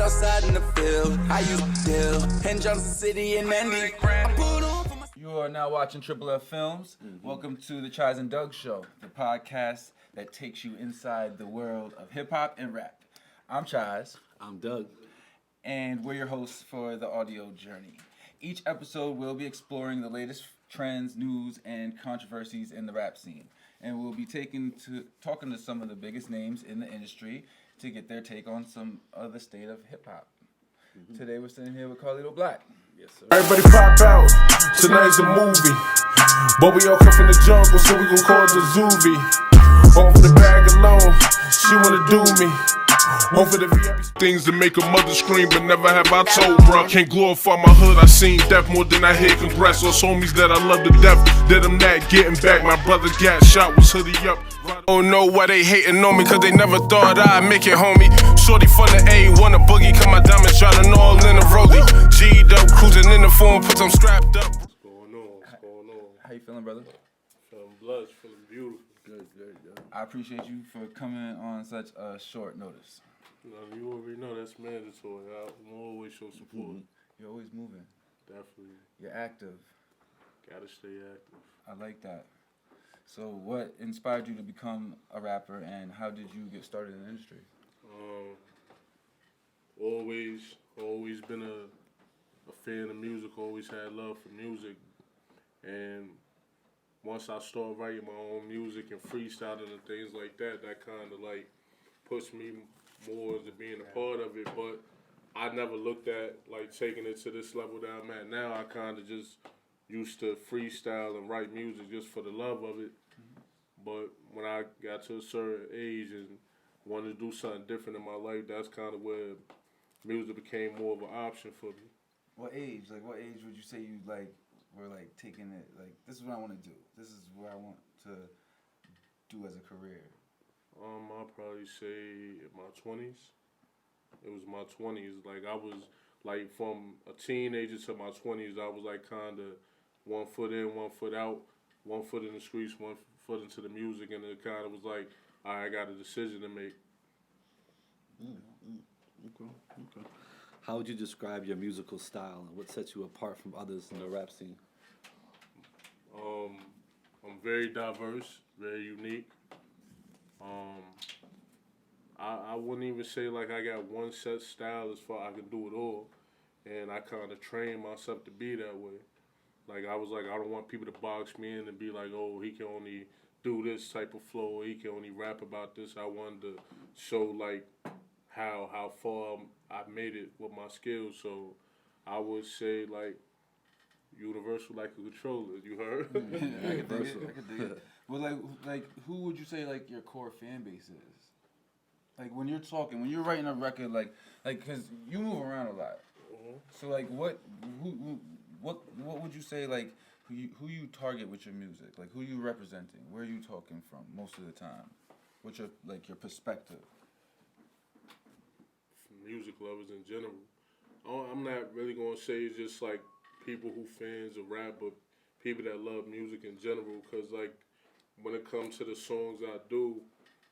was outside in the field. I used to deal in Johnson City and Andy. You are now watching Triple F Films. Welcome to the Chize and Doug Show, the podcast that takes you inside the world of hip hop and rap. I'm Chize. I'm Doug. And we're your hosts for the audio journey. Each episode will be exploring the latest trends, news, and controversies in the rap scene. And we'll be talking to some of the biggest names in the industry to get their take on some of the state of hip hop. Today we're sitting here with Carlito Black. Yes, sir. Everybody pop out, tonight's a movie. But we all come from the jungle, so we gon' call it the Zoovie. Off the bag alone, she wanna do me. One for the VIP things that make a mother scream, but never have I told, bruh. Can't glorify my hood, I seen death more than I hear congrats. Those homies that I love to death, that I'm not getting back. My brother got shot, was hoodie up. Don't know why they hating on me, cause they never thought I'd make it, homie. Shorty from the A, wanna boogie, cut my diamonds, drowning all in a rollie. G'd up, cruising in the phone, put them strapped up. What's going on? How you feeling, brother? Feeling blessed, feeling beautiful. Good. I appreciate you for coming on such a short notice. You already know that's mandatory. I'm always show support. You're always moving. Definitely. You're active. Gotta stay active. I like that. So what inspired you to become a rapper, and how did you get started in the industry? Always been a fan of music, always had love for music. And once I started writing my own music and freestyling and things like that, that kind of like pushed me more into being a part of it. But I never looked at like taking it to this level that I'm at now. I kind of just used to freestyle and write music just for the love of it. But when I got to a certain age and wanted to do something different in my life, that's kind of where music became more of an option for me. What age? Like, what age would you say you were taking it? Like, this is what I want to do. This is what I want to do as a career. I'll probably say in my 20s. It was my 20s. Like, I was, like, from a teenager to my 20s, I was, like, kind of 1 foot in, 1 foot out, 1 foot in the streets, 1 foot into the music, and it kind of was like, all right, I got a decision to make. Okay. How would you describe your musical style, and what sets you apart from others in the rap scene? I'm very diverse, very unique. I wouldn't even say like I got one set style as far I can do it all, and I kind of trained myself to be that way. Like I was like, I don't want people to box me in and be like, oh, he can only do this type of flow, or he can only rap about this. I wanted to show like how far I made it with my skills. So I would say like universal like a controller. You heard? I could dig it. Well, like, who would you say like your core fan base is? Like when you're writing a record, like, cause you move around a lot. So like, what would you say like who you target with your music? Like who you representing? Where are you talking from most of the time? What's your perspective? Music lovers in general. I'm not really gonna say it's just like people who fans of rap, but people that love music in general. Cause like when it comes to the songs I do,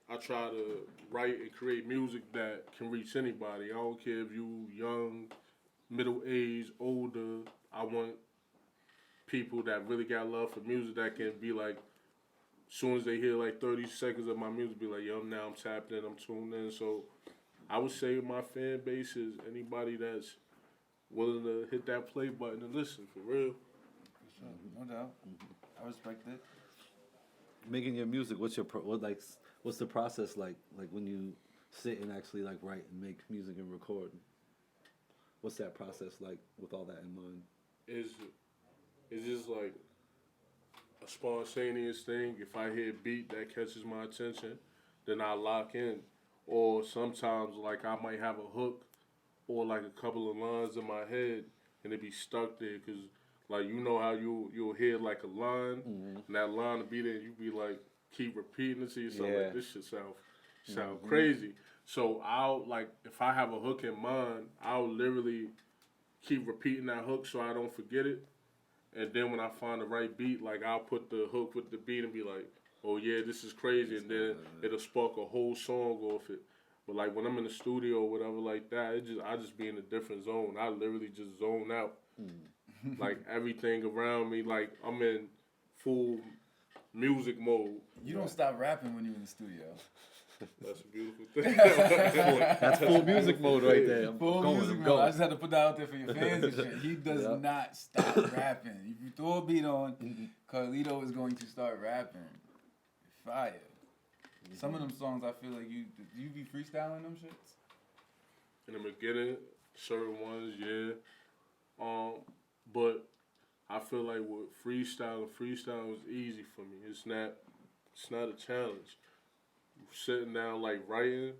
I try to write and create music that can reach anybody. I don't care if you young, middle aged, older. I want people that really got love for music that can be like, as soon as they hear like 30 seconds of my music, be like, yo, now I'm tapped in, I'm tuned in. So I would say my fan base is anybody that's willing to hit that play button and listen, for real. For sure, no doubt. I respect it. Making your music, what's the process like? Like when you sit and actually like write and make music and record. What's that process like with all that in mind? It's just like a spontaneous thing. If I hear a beat that catches my attention, then I lock in. Or sometimes like I might have a hook or like a couple of lines in my head and it be stuck there because like you know how you'll hear like a line and that line will be there and you be like keep repeating it to yourself like this shit sound crazy. So I'll like if I have a hook in mind, I'll literally keep repeating that hook so I don't forget it. And then when I find the right beat, like I'll put the hook with the beat and be like, oh yeah, this is crazy, and then it'll spark a whole song off it. But like when I'm in the studio or whatever like that, I just be in a different zone. I literally just zone out. Like everything around me, like I'm in full music mode. You don't stop rapping when you're in the studio. That's a beautiful thing. That's full music mode right there. I'm Full going, music I'm mode. going. I just had to put that out there for your fans and shit. He does Yep. not stop rapping. If you throw a beat on, Carlito is going to start rapping. Fire. Some of them songs, I feel like you be freestyling them shits. In the beginning, certain ones, yeah. But I feel like with freestyle was easy for me. It's not a challenge. Sitting down like writing,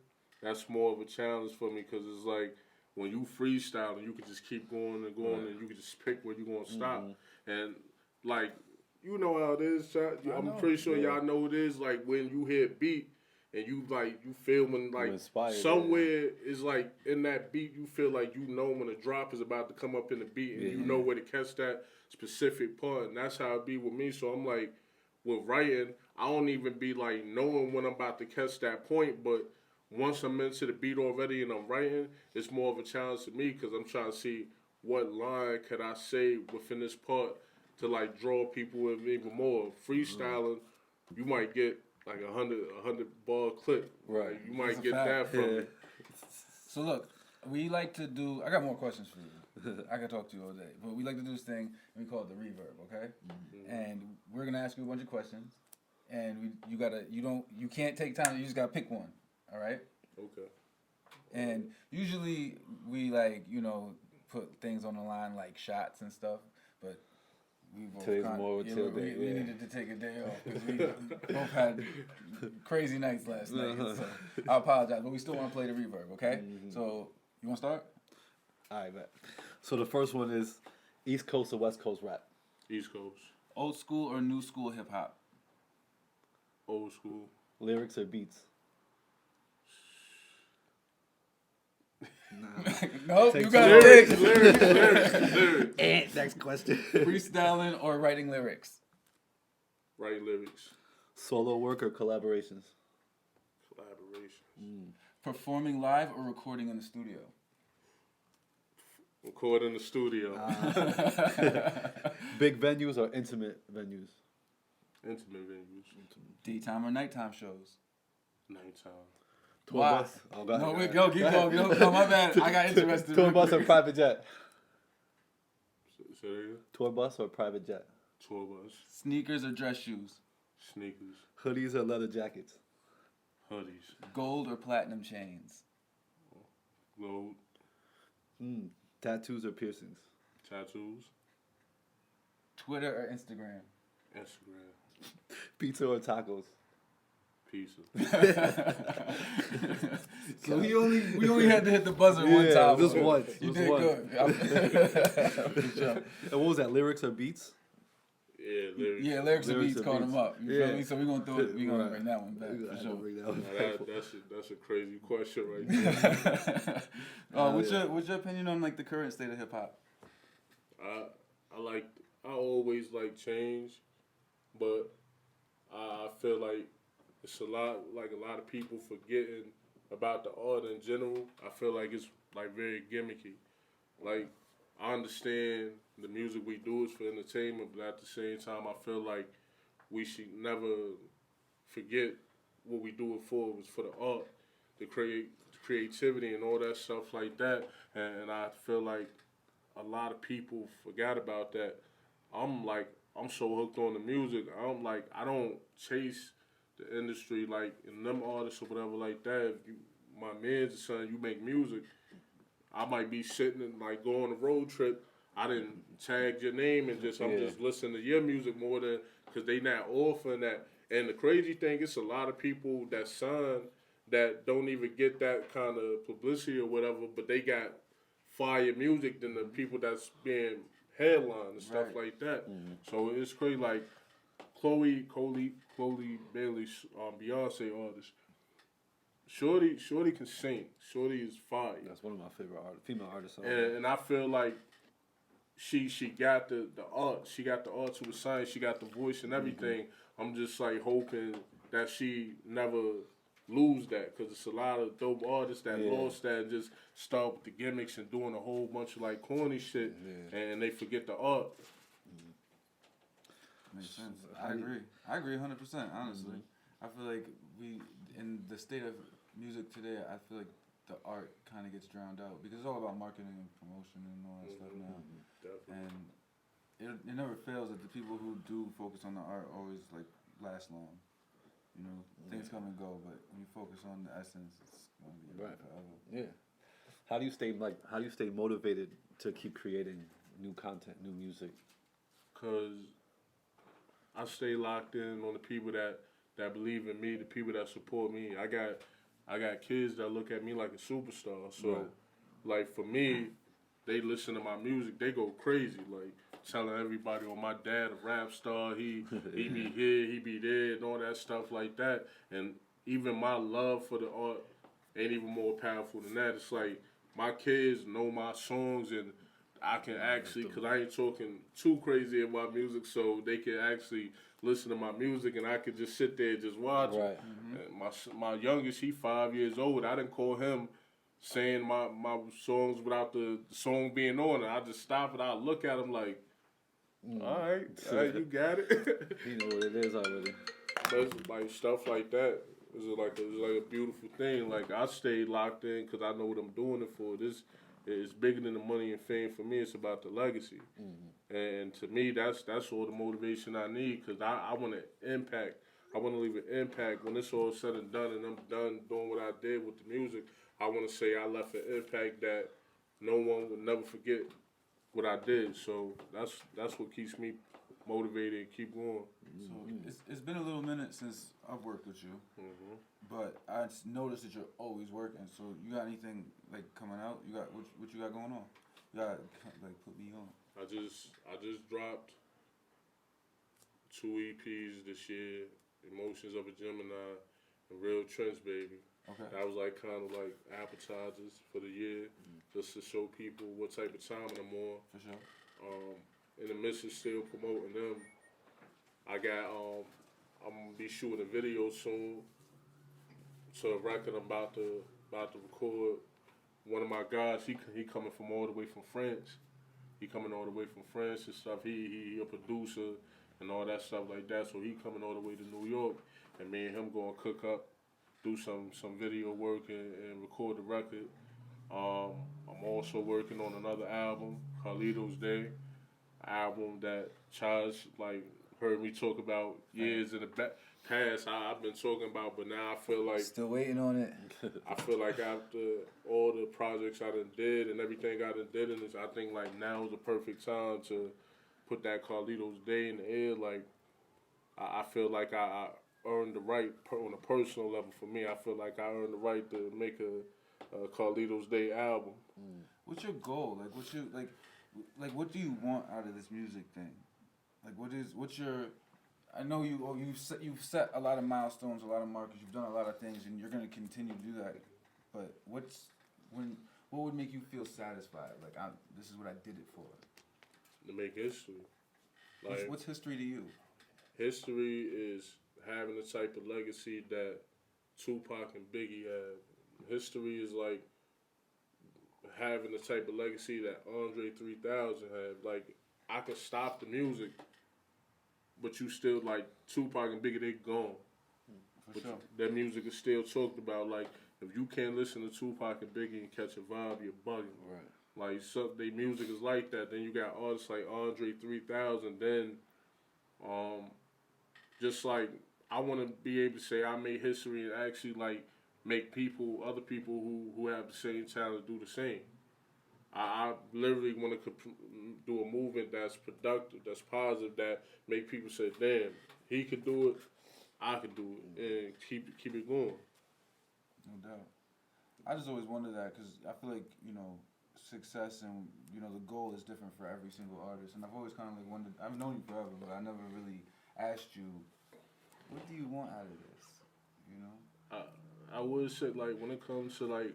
that's more of a challenge for me because it's like when you freestyle, you can just keep going and going, and you can just pick where you're gonna stop. And like you know how it is, Chad. I'm pretty sure y'all know it is. Like when you hear beat and you feel when like somewhere is like in that beat, you feel like you know when a drop is about to come up in the beat, and you know where to catch that specific part. And that's how it be with me. So I'm like, with writing, I don't even be like knowing when I'm about to catch that point, but once I'm into the beat already and I'm writing, it's more of a challenge to me because I'm trying to see what line could I say within this part to like draw people in even more. Freestyling, you might get like a 100 bar clip. Right. Like, you might That's a get fact. that from it. So look, we like to do. I got more questions for you. I could talk to you all day, but we like to do this thing and we call it the reverb, okay? And we're gonna ask you a bunch of questions, and you can't take time. You just gotta pick one, all right? Okay. And usually we put things on the line like shots and stuff, but we both Today's more we day. needed to take a day off because we both had crazy nights last night. So I apologize, but we still want to play the reverb, okay? So you want to start? All right, bet. So the first one is East Coast or West Coast rap? East Coast. Old school or new school hip hop? Old school. Lyrics or beats? Nope, Take you two. got it. Lyrics. Next question. Freestyling or writing lyrics? Write lyrics. Solo work or collaborations? Collaboration. Performing live or recording in the studio? Record in the studio. Big venues or intimate venues? Intimate venues. Daytime or nighttime shows? Nighttime. Tour Why? bus? Oh, go ahead. No, wait, go, keep going. No, my bad. I got interested. Tour bus or private jet? Say that again? Tour bus or private jet? Tour bus. Sneakers or dress shoes? Sneakers. Hoodies or leather jackets? Hoodies. Gold or platinum chains? Gold. Tattoos or piercings? Tattoos. Twitter or Instagram? Instagram. Pizza or tacos? Pizza. So we only had to hit the buzzer one time. just once. You Just did once. good. For sure. And what was that? Lyrics or beats? Yeah, lyrics. Yeah, lyrics and Lyrics beats and caught beats. him up. You Yeah. feel me? So we're gonna throw it. We're gonna Right. bring that one back I for had to sure. bring that one Now back. that's a crazy question right there. What's your opinion on like the current state of hip hop? I always like change, but I feel like it's a lot of people forgetting about the art in general. I feel like it's like very gimmicky. Like I understand the music we do is for entertainment, but at the same time I feel like we should never forget what we do it for. It was for the art, the creativity and all that stuff like that. And I feel like a lot of people forgot about that. I'm so hooked on the music. I don't chase the industry like in them artists or whatever like that. If you, my man's the son, you make music. I might be sitting and like go on a road trip. I didn't tag your name and I'm just listening to your music more than because they not offering that. And the crazy thing, it's a lot of people that sign that don't even get that kind of publicity or whatever, but they got fire music than the people that's being headlined and stuff like that. So it's crazy. Like Chloe Bailey, Beyonce artist. Shorty can sing. Shorty is fire. That's one of my favorite female artists. And I feel like she got the art. She got the art to a science. She got the voice and everything. I'm just like hoping that she never lose that because it's a lot of dope artists that Yeah. lost that and just start with the gimmicks and doing a whole bunch of like corny shit and they forget the art. Makes sense. I agree 100%, honestly. I feel like in the state of music today, I feel like the art kind of gets drowned out because it's all about marketing and promotion and all that stuff now. Definitely. And it never fails that the people who do focus on the art always like last long. You know, things come and go, but when you focus on the essence, it's gonna be around forever. Yeah. How do you stay motivated to keep creating new content, new music? Cause I stay locked in on the people that believe in me, the people that support me. I got kids that look at me like a superstar. So, like for me, they listen to my music, they go crazy. Like telling everybody, "Oh, my dad a rap star. He be here, he be there, and all that stuff like that." And even my love for the art ain't even more powerful than that. It's like my kids know my songs and I can actually, because I ain't talking too crazy about music, so they can actually listen to my music and I could just sit there and just watch it. And my youngest, he 5 years old. I didn't call him saying my songs without the song being on. And I just stop and I look at him like, all right, you got it. You know what it is already. That's like stuff like that. It's like a beautiful thing. Like I stayed locked in because I know what I'm doing it for. This is bigger than the money and fame for me. It's about the legacy, and to me, that's all the motivation I need because I want to impact. I want to leave an impact when it's all said and done, and I'm done doing what I did with the music. I want to say I left an impact that no one will never forget what I did. So that's what keeps me motivated and keep going. So it's been a little minute since I've worked with you, but I noticed that you're always working. So you got anything like coming out? You got what you got going on? You got like put me on. I just dropped 2 EPs this year, Emotions of a Gemini and Real Trends Baby. Okay. That was like kind of like appetizers for the year, just to show people what type of time I'm on. For sure. In the midst of still promoting them, I got I'm gonna be shooting a video soon to a record I'm about to record. One of my guys, he coming from all the way from France. He coming all the way from France and stuff. He a producer and all that stuff like that. So he coming all the way to New York, and me and him gonna cook up, do some video work and record the record. I'm also working on another album, Carlito's Day, album that chize like heard me talk about years in the past. I've been talking about, but now I feel like Still waiting on it. I feel like after all the projects I done did and everything I done did in this, I think like now is the perfect time to put that Carlito's Day in the air. Like I feel like I earned the right on a personal level for me. I feel like I earned the right to make a Carlito's Day album. What's your goal? Like what's your like what do you want out of this music thing? Like what's your I know you've set a lot of milestones, a lot of markers, you've done a lot of things and you're gonna continue to do that. But what would make you feel satisfied? Like this is what I did it for. To make history. Like What's history to you? history is having the type of legacy that Tupac and Biggie have. History is like having the type of legacy that Andre 3000 had. Like I can stop the music, but you still like Tupac and Biggie, they gone. For sure. Their music is still talked about. Like if you can't listen to Tupac and Biggie and catch a vibe, you're bugging. Right. Like so, their music is like that. Then you got artists like Andre 3000. Then, just like I want to be able to say I made history and actually like make other people who have the same talent do the same. I literally want to do a movement that's productive, that's positive, that make people say, "Damn, he could do it, I could do it," and keep it going. No doubt. I just always wonder that because I feel like success and the goal is different for every single artist, and I've always kind of like wondered. I've known you forever, but I never really asked you, what do you want out of this? I would say like when it comes to like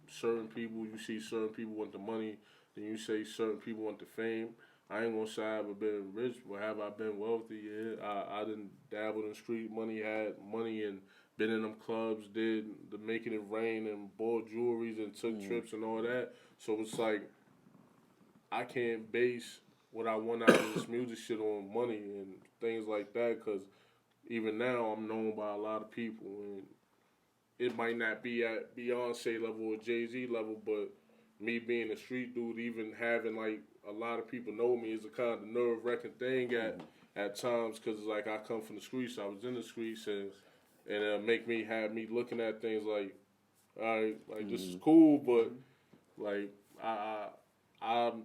certain people, you see certain people want the money, then you say certain people want the fame. I ain't gonna say I've been rich, but have I been wealthy? Yeah, I didn't dabble in street money, had money in been in them clubs, did the Making It Rain and bought jewelries and took trips and all that. So it's like I can't base what I want out of this music shit on money and things like that, because even now I'm known by a lot of people, and it might not be at Beyonce level or Jay-Z level, but me being a street dude, even having like a lot of people know me is a kind of nerve-wracking thing at times, because like I come from the streets, I was in the streets, and it have me looking at things like, all right, like this is cool, but like I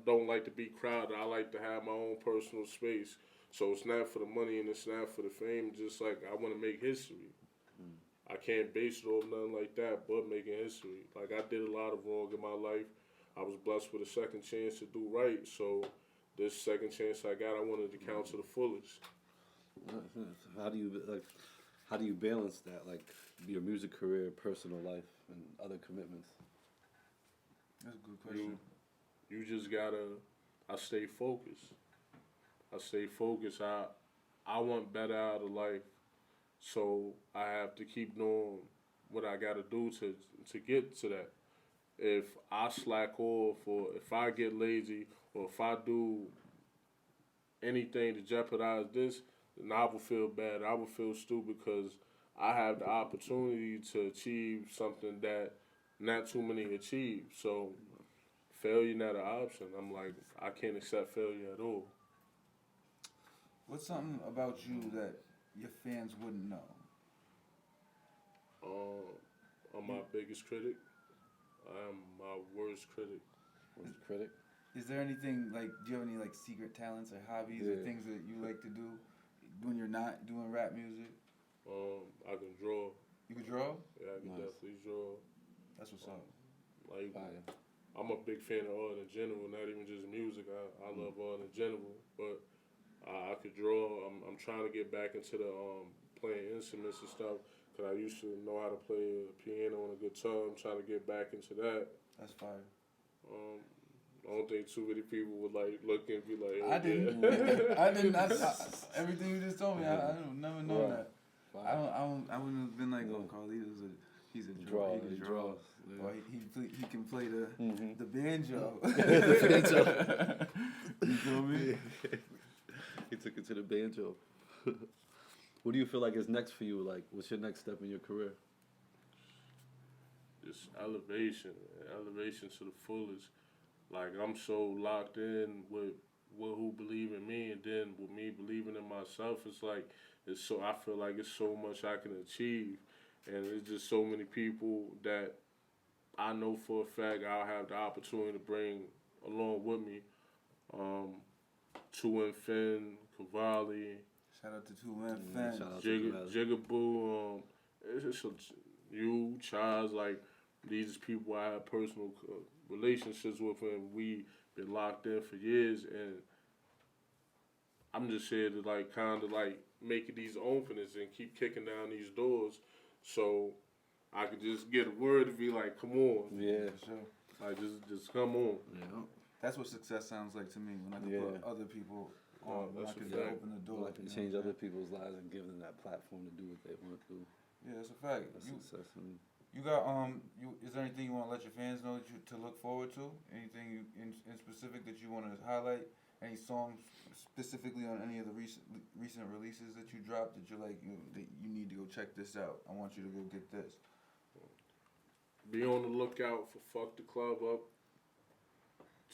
don't like to be crowded. I like to have my own personal space. So it's not for the money and it's not for the fame. Just like I want to make history. I can't base it on nothing like that but making history. Like I did a lot of wrong in my life. I was blessed with a second chance to do right. So this second chance I got, I wanted to count to the fullest. How do you balance that, like your music career, personal life, and other commitments? That's a good question. You just gotta. I stay focused. I want better out of life, so I have to keep doing what I gotta do to get to that. If I slack off, or if I get lazy, or if I do anything to jeopardize this, then I will feel bad. I will feel stupid because I have the opportunity to achieve something that not too many achieve. So failure not an option. I'm like, I can't accept failure at all. What's something about you that your fans wouldn't know? I'm my biggest critic. I am my worst critic. Worst critic? Is there anything, like, do you have any, like, secret talents or hobbies or things that you like to do when you're not doing rap music? I can draw. You can draw? Yeah, I can definitely draw. That's what's up. Like, I'm a big fan of art in general, not even just music. I love art in general, but I could draw. I'm trying to get back into the playing instruments and stuff, because I used to know how to play a piano and a guitar. I'm trying to get back into that. That's fire. I don't think too many people would like look and be like, oh, I didn't. I didn't. Everything you just told me, I don't never know that. I wouldn't have been like, oh, Carlito's he's a drawer. He can draw. Yeah. Or he can play the banjo. The banjo. You feel me? He took it to the banjo. What do you feel like is next for you? Like, what's your next step in your career? Just elevation to the fullest. Like, I'm so locked in with who believe in me, and then with me believing in myself, it's like, I feel like it's so much I can achieve, and it's just so many people that I know for a fact I'll have the opportunity to bring along with me. Two and Finn, Cavalli. Shout out to Two and Finn. Jigaboo. It's just you, Chize, like, these are people I have personal relationships with, and we been locked in for years, and I'm just here to like kind of like make these openings and keep kicking down these doors, so I could just get a word to be like, come on, yeah, for sure. Like just come on. Yeah, that's what success sounds like to me, when I can put other people on, when I can open the door, I can change other people's lives and give them that platform to do what they want to do. Yeah, that's a fact. That's success. You got is there anything you want to let your fans know to look forward to? Anything in specific that you want to highlight? Any songs specifically on any of the recent releases that you dropped that you're like, that you need to go check this out? I want you to go get this. Be on the lookout for Fuck the Club Up.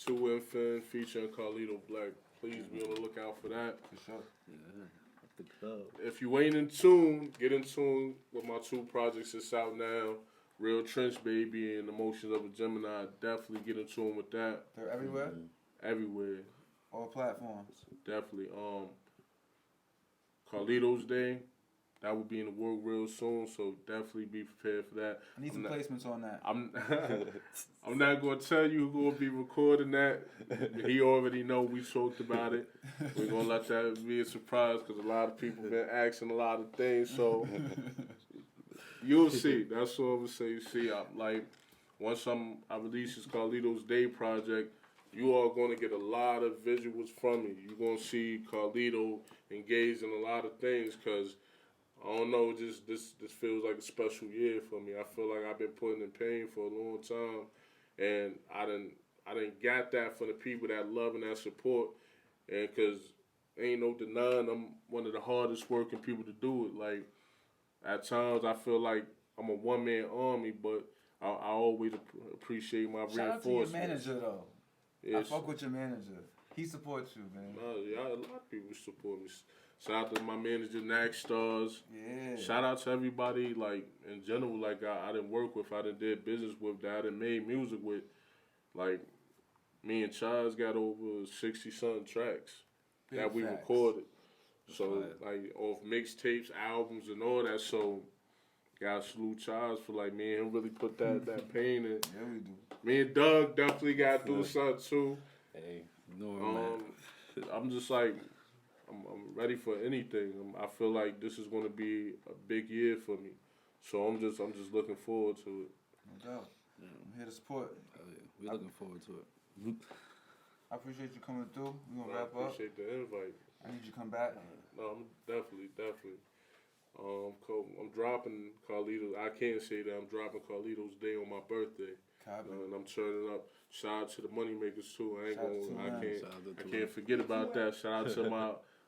Two and Finn featuring Carlito Black. Please be on the lookout for that. For sure. Yeah. The club. If you ain't in tune, get in tune with my two projects that's out now. Real Trench Baby and Emotions of a Gemini. Definitely get in tune with that. They're everywhere? Everywhere. All platforms. Definitely. Carlito's Day. That will be in the work real soon, so definitely be prepared for that. I need some placements on that. I'm not going to tell you who's going to be recording that. He already know we talked about it. We're going to let that be a surprise, because a lot of people been asking a lot of things, so you'll see. That's all I'm going to say. You see, once I release this Carlito's Day project, you are going to get a lot of visuals from me. You're going to see Carlito engaged in a lot of things, because I don't know, just this feels like a special year for me. I feel like I've been putting in pain for a long time, and I didn't got that from the people that love and that support, and because ain't no denying I'm one of the hardest working people to do it. Like, at times I feel like I'm a one-man army, but I always appreciate my Shout out to reinforcements. your manager, though. Yeah, I fuck with your manager. He supports you, man. Yeah, a lot of people support me. Shout out to my manager, Nack Stars. Yeah. Shout out to everybody, like, in general, like, I didn't work with, I didn't did business with, that I didn't made music with. Like, me and Chize got over 60-something tracks that we recorded. So, like, off mixtapes, albums, and all that. So, gotta salute Chize for, like, me and him really put that pain in. Yeah, we do. Me and Doug definitely got to do something, too. Hey, man. I'm just like, I'm ready for anything. I feel like this is going to be a big year for me, so I'm just looking forward to it. No doubt. I'm here to support. We're looking forward to it. I appreciate you coming through. We're gonna wrap up. I appreciate the invite. I need you to come back. No, I'm definitely. I'm dropping Carlito. I can't say that I'm dropping Carlito's Day on my birthday. And I'm turning up. Shout out to the moneymakers too. I can't forget about that. Shout out to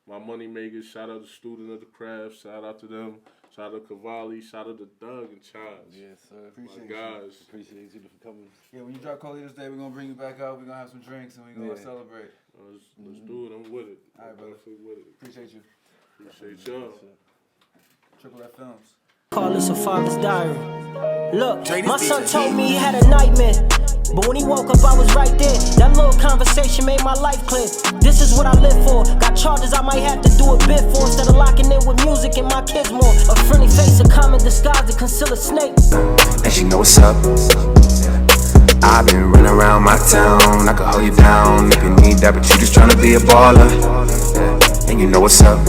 my moneymakers. Shout out to Student of the Craft. Shout out to them. Shout out to Cavalli. Shout out to Doug and Chize. Yes, sir. Appreciate my guys. Appreciate you for coming. Yeah, when you drop Carlito's Day, we're gonna bring you back out. We're gonna have some drinks and we're gonna celebrate. Let's do it. I'm with it. All right, brother. Definitely with it. Appreciate you. Appreciate y'all. Triple F Films. Call this a father's diary. Look, my son told me he had a nightmare, but when he woke up, I was right there. That little conversation made my life clear. This is what I live for. Got charges I might have to do a bit for. Instead of locking in with music and my kids more. A friendly face, a common disguise to conceal a snake. And she know what's up. I've been running around my town. I can hold you down if you need that, but you just tryna be a baller. Yeah. And you know what's up.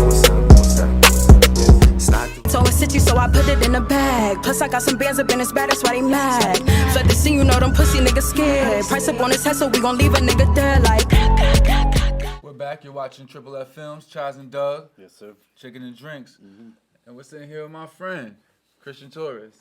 So it's city, so I put it in a bag. Plus I got some bands up in his bad, that's why they mad. Fled the scene, you know them pussy niggas scared. Price up on his head, so we gon' leave a nigga there like. We're back. You're watching Triple F Films. Chize and Doug. Yes, sir. Chicken and drinks. And we're sitting here with my friend, Christian Torres.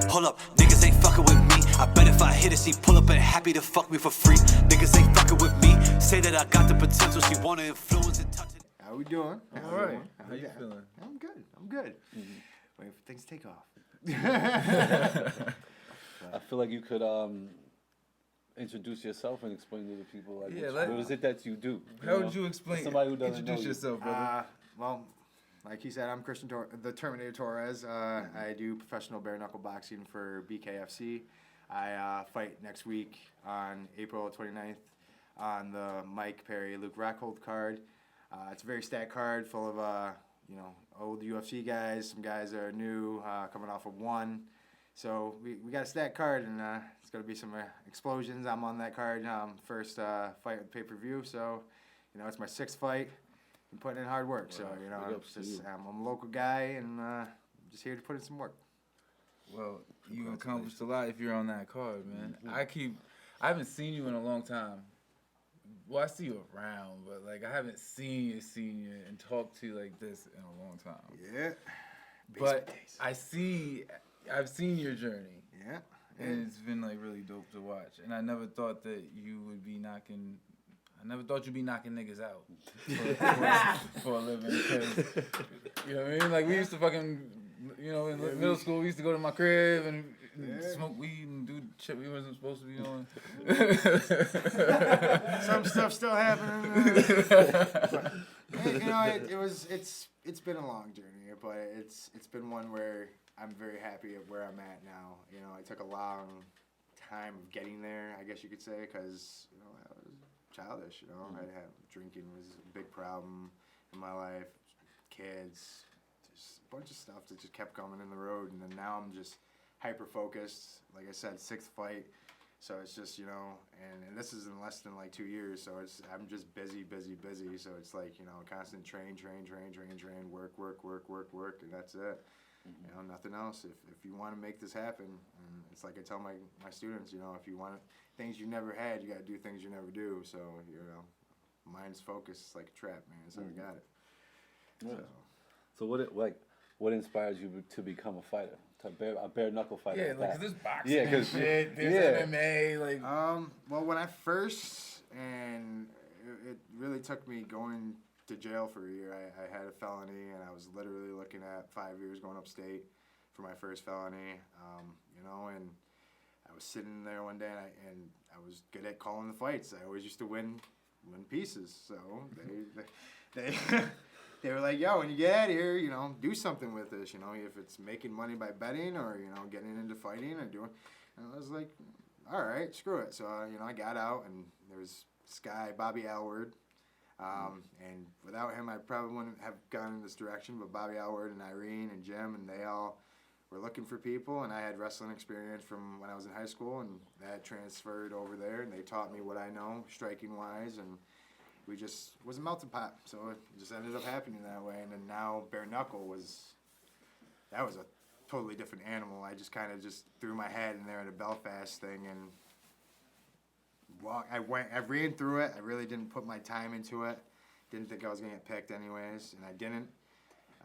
Pull up, niggas ain't fucking with me. I bet if I hit it, she pull up and happy to fuck me for free. Niggas ain't fucking with me. Say that I got the potential, she wanna influence and touch it. How we doing? All right. How you feeling? I'm good. Wait for things to take off. I feel like you could introduce yourself and explain to the people what is it that you do? How would you explain? Somebody who doesn't introduce know yourself, brother. Well, like he said, I'm Christian the Terminator Torres. I do professional bare knuckle boxing for BKFC. I fight next week on April 29th on the Mike Perry Luke Rockhold card. It's a very stacked card full of old UFC guys, some guys that are new, coming off of one. So we got a stacked card, and it's going to be some explosions. I'm on that card, first fight with pay-per-view. So, it's my 6th fight. I'm putting in hard work. So, I'm a local guy, and I'm just here to put in some work. Well, you accomplished a lot if you're on that card, man. I haven't seen you in a long time. Well, I see you around, but I haven't seen you and talked to you like this in a long time. Yeah. But I've seen your journey. Yeah. And it's been really dope to watch. And I never thought that you would be knocking. I never thought you'd be knocking niggas out for a living. Because, you know what I mean? We used to fucking, in middle school, we used to go to my crib and smoke weed and do shit we wasn't supposed to be doing. Some stuff still happening. It's been a long journey, but it's been one where I'm very happy at where I'm at now. It took a long time of getting there, I guess you could say, because I was childish. I had drinking was a big problem in my life, kids, just a bunch of stuff that just kept coming in the road, and then now I'm just hyper focused. Like I said, 6th fight, so it's just and this is in less than 2 years, so I'm just busy. So it's constant train, work, and that's it. You know, nothing else. If you want to make this happen, and it's like I tell my students, you know, if you want things you never had, you got to do things you never do. So, you know, mind's focused. It's like a trap, man. So I got it. Yeah. So what inspires you to become a fighter, a bare knuckle fighter? Yeah, like there's boxing, yeah, because shit, there's MMA, like. Well, when I first, and it really took me going to jail for a year. I had a felony, and I was literally looking at 5 years going upstate for my first felony. You know, and I was sitting there one day, and I was good at calling the fights. I always used to win pieces. So they they were like, yo, when you get out of here, you know, do something with this. You know, if it's making money by betting or, you know, getting into fighting or doing. And I was like, all right, screw it. So, you know, I got out, and there was this guy, Bobby Alward. And without him, I probably wouldn't have gone in this direction. But Bobby Alward and Irene and Jim, and they all were looking for people. And I had wrestling experience from when I was in high school, and that transferred over there. And they taught me what I know, striking-wise, and we just was a melting pot. So it just ended up happening that way. And then now bare knuckle was a totally different animal. I just kind of just threw my head in there at a Belfast thing, and I ran through it. I really didn't put my time into it. Didn't think I was gonna get picked anyways, and I didn't.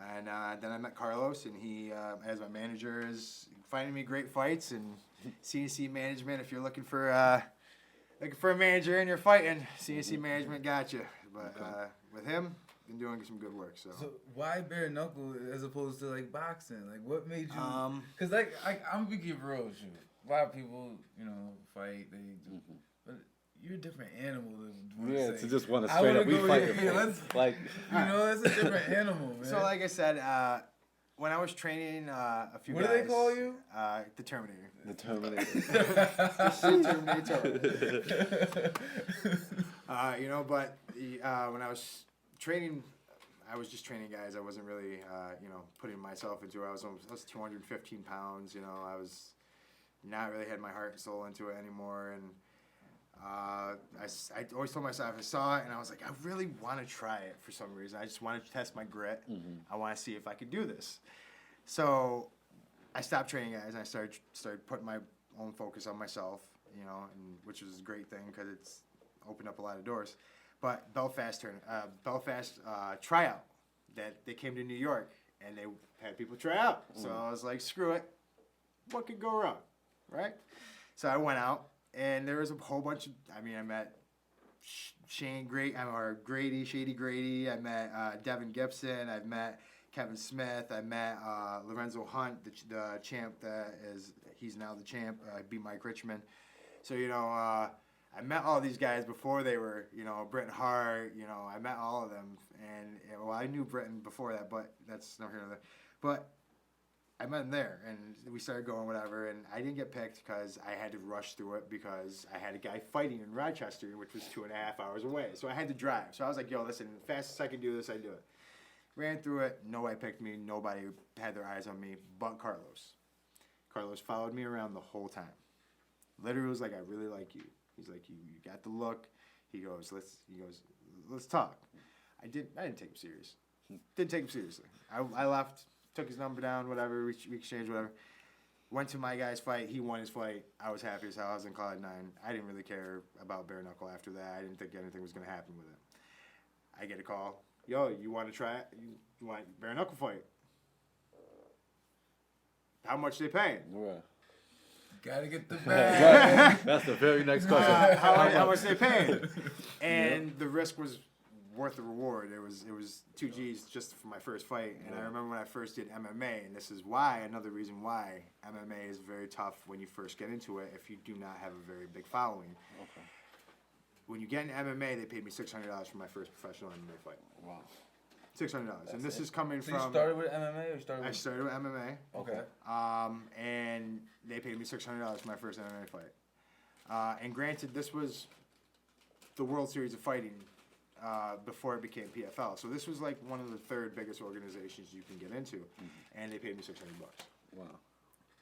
And then I met Carlos, and he, as my manager, is finding me great fights. And CNC management, if you're looking for a manager and you're fighting, CNC management got you. But with him, been doing some good work. So why bare knuckle as opposed to like boxing? Like, what made you? Because I'm gonna be real with you. A lot of people, you know, fight. They do. But you're a different animal than to just want to straight up, we fight. Like, you know, it's a different animal, man. So, like I said, when I was training a few guys. What do they call you? The Terminator. The Terminator. You know, but when I was training, I was just training guys. I wasn't really, you know, putting myself into it. I was 215 pounds. You know, I was not really had my heart and soul into it anymore, and I always told myself, I saw it, and I was like, I really want to try it for some reason. I just want to test my grit. I want to see if I could do this. So I stopped training guys, and I started putting my own focus on myself, you know, and which was a great thing because it's opened up a lot of doors. But Belfast tryout, that they came to New York, and they had people try out. So I was like, screw it. What could go wrong, right? So I went out. And there was a whole bunch of, I met Shady Grady. I met Devin Gibson. I've met Kevin Smith. I met Lorenzo Hunt, the champ he's now the champ. I beat Mike Richmond. So, you know, I met all these guys before they were, you know, Bret Hart. You know, I met all of them. And, well, I knew Britain before that, but that's not here nor there. But I met him there, and we started going, whatever, and I didn't get picked because I had to rush through it because I had a guy fighting in Rochester, which was 2.5 hours away. So I had to drive. So I was like, yo, listen, the fastest I can do this, I do it. Ran through it. Nobody picked me. Nobody had their eyes on me but Carlos. Carlos followed me around the whole time. Literally was like, I really like you. He's like, you got the look. He goes, let's talk. I didn't take him serious. Didn't take him seriously. I left. Took his number down, whatever, we exchanged, whatever. Went to my guy's fight. He won his fight. I was happy as hell. I was in Cloud 9. I didn't really care about bare knuckle after that. I didn't think anything was going to happen with it. I get a call. Yo, you want to try it? You want bare knuckle fight? How much they paying? Right. Gotta get the bag. Right. That's the very next question. How much they paying? And the risk was worth the reward. It was 2 G's just for my first fight, and I remember when I first did MMA, and this is another reason why MMA is very tough when you first get into it if you do not have a very big following. Okay. When you get into MMA, they paid me $600 for my first professional MMA fight. Wow. $600, and this is coming from. So you started with MMA, or started with? I started with MMA. Okay. And they paid me $600 for my first MMA fight. And granted, this was the World Series of Fighting. Before it became PFL. So this was like one of the third biggest organizations you can get into, and they paid me $600. Wow.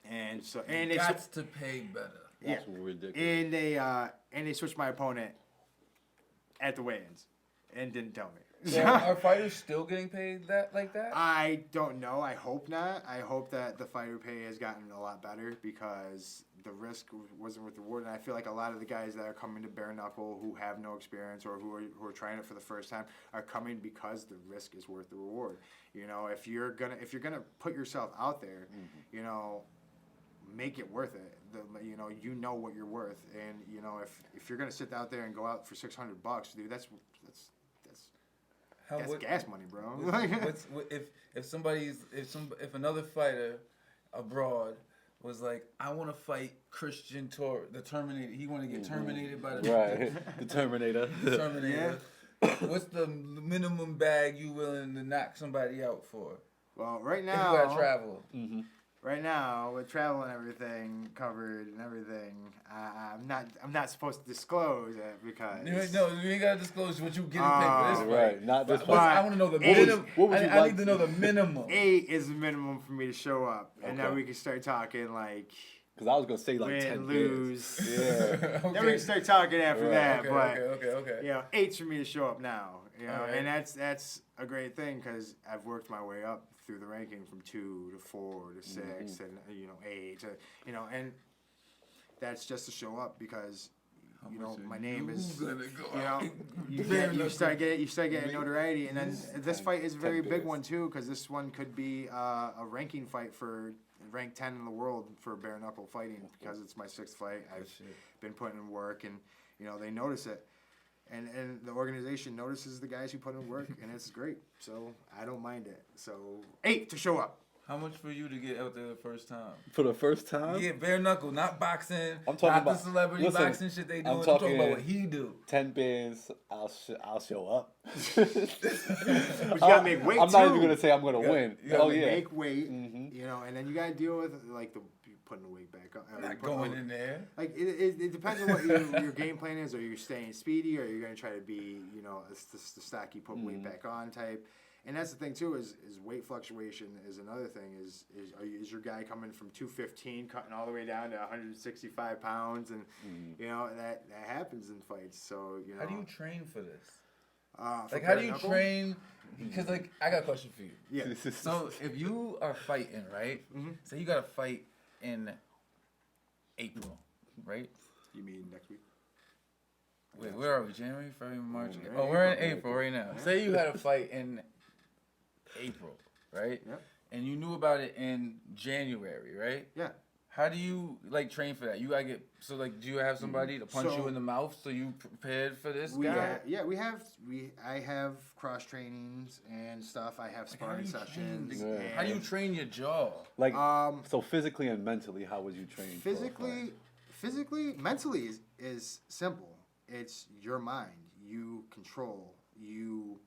And so they got to pay better. That's ridiculous. And they switched my opponent at the weigh-ins. and didn't tell me. So are fighters still getting paid like that? I don't know. I hope not. I hope that the fighter pay has gotten a lot better because the risk wasn't worth the reward. And I feel like a lot of the guys that are coming to bare knuckle who have no experience or who are trying it for the first time are coming because the risk is worth the reward. You know, if you're gonna put yourself out there, you know, make it worth it. You know what you're worth, and you know if you're gonna sit out there and go out for $600, dude, that's gas money, bro. If another fighter abroad was like, I want to fight Christian Torres, the Terminator. He want to get terminated by the right, the Terminator. The Terminator. What's the minimum bag you willing to knock somebody out for? Well, right now, if you gotta travel. Right now, with travel and everything covered and everything, I'm not supposed to disclose it because you ain't gotta disclose what you getting paid for this fight. Right, not this fight. I want to know the minimum. I need to know the minimum. 8 is the minimum for me to show up, and Okay. then we can start talking like. Because I was gonna say like win, 10 lose. Yeah. Okay. Then we can start talking after that. Okay. You know, 8's for me to show up now. You know, Right. and that's a great thing because I've worked my way up through the ranking from 2 to 4 to 6 and 8 to and that's just to show up because my name is you start getting notoriety, and then this fight is a very big one too because this one could be a ranking fight for rank 10 in the world for bare knuckle fighting because it's my 6th fight. I've been putting in work, and they notice it. And the organization notices the guys who put in work, and it's great. So I don't mind it. So 8 to show up. How much for you to get out there the first time? For the first time? Yeah, bare knuckle, not boxing. I'm talking not about the celebrity boxing shit they do. I'm talking about what he do. 10 bands, I'll show up. But you gotta make weight I'm too. not even gonna say I'm gonna win. You gotta Oh yeah. make weight, and then you gotta deal with like putting the weight back up. Not going in there. Like it depends on what your game plan is. Are you staying speedy, or are you gonna try to be the stocky put weight back on type? And that's the thing too is weight fluctuation is another thing. Is your guy coming from 215 cutting all the way down to 165 pounds, and that happens in fights. So How do you train for this? For how do you knuckle? train? Because I got a question for you. Yeah. So if you are fighting, right? So you got to fight in April, right? You mean next week? Wait, where are we? January, February, March? Oh, We're in April right now. Say you had a fight in April, right? Yep. And you knew about it in January, right? Yeah. How do you train for that? You gotta get do you have somebody to punch you in the mouth so you prepared for this guy? I have cross trainings and stuff. I have sparring sessions. How do you train your jaw? Like so physically and mentally, how would you train? Physically, mentally is simple. It's your mind. You control. You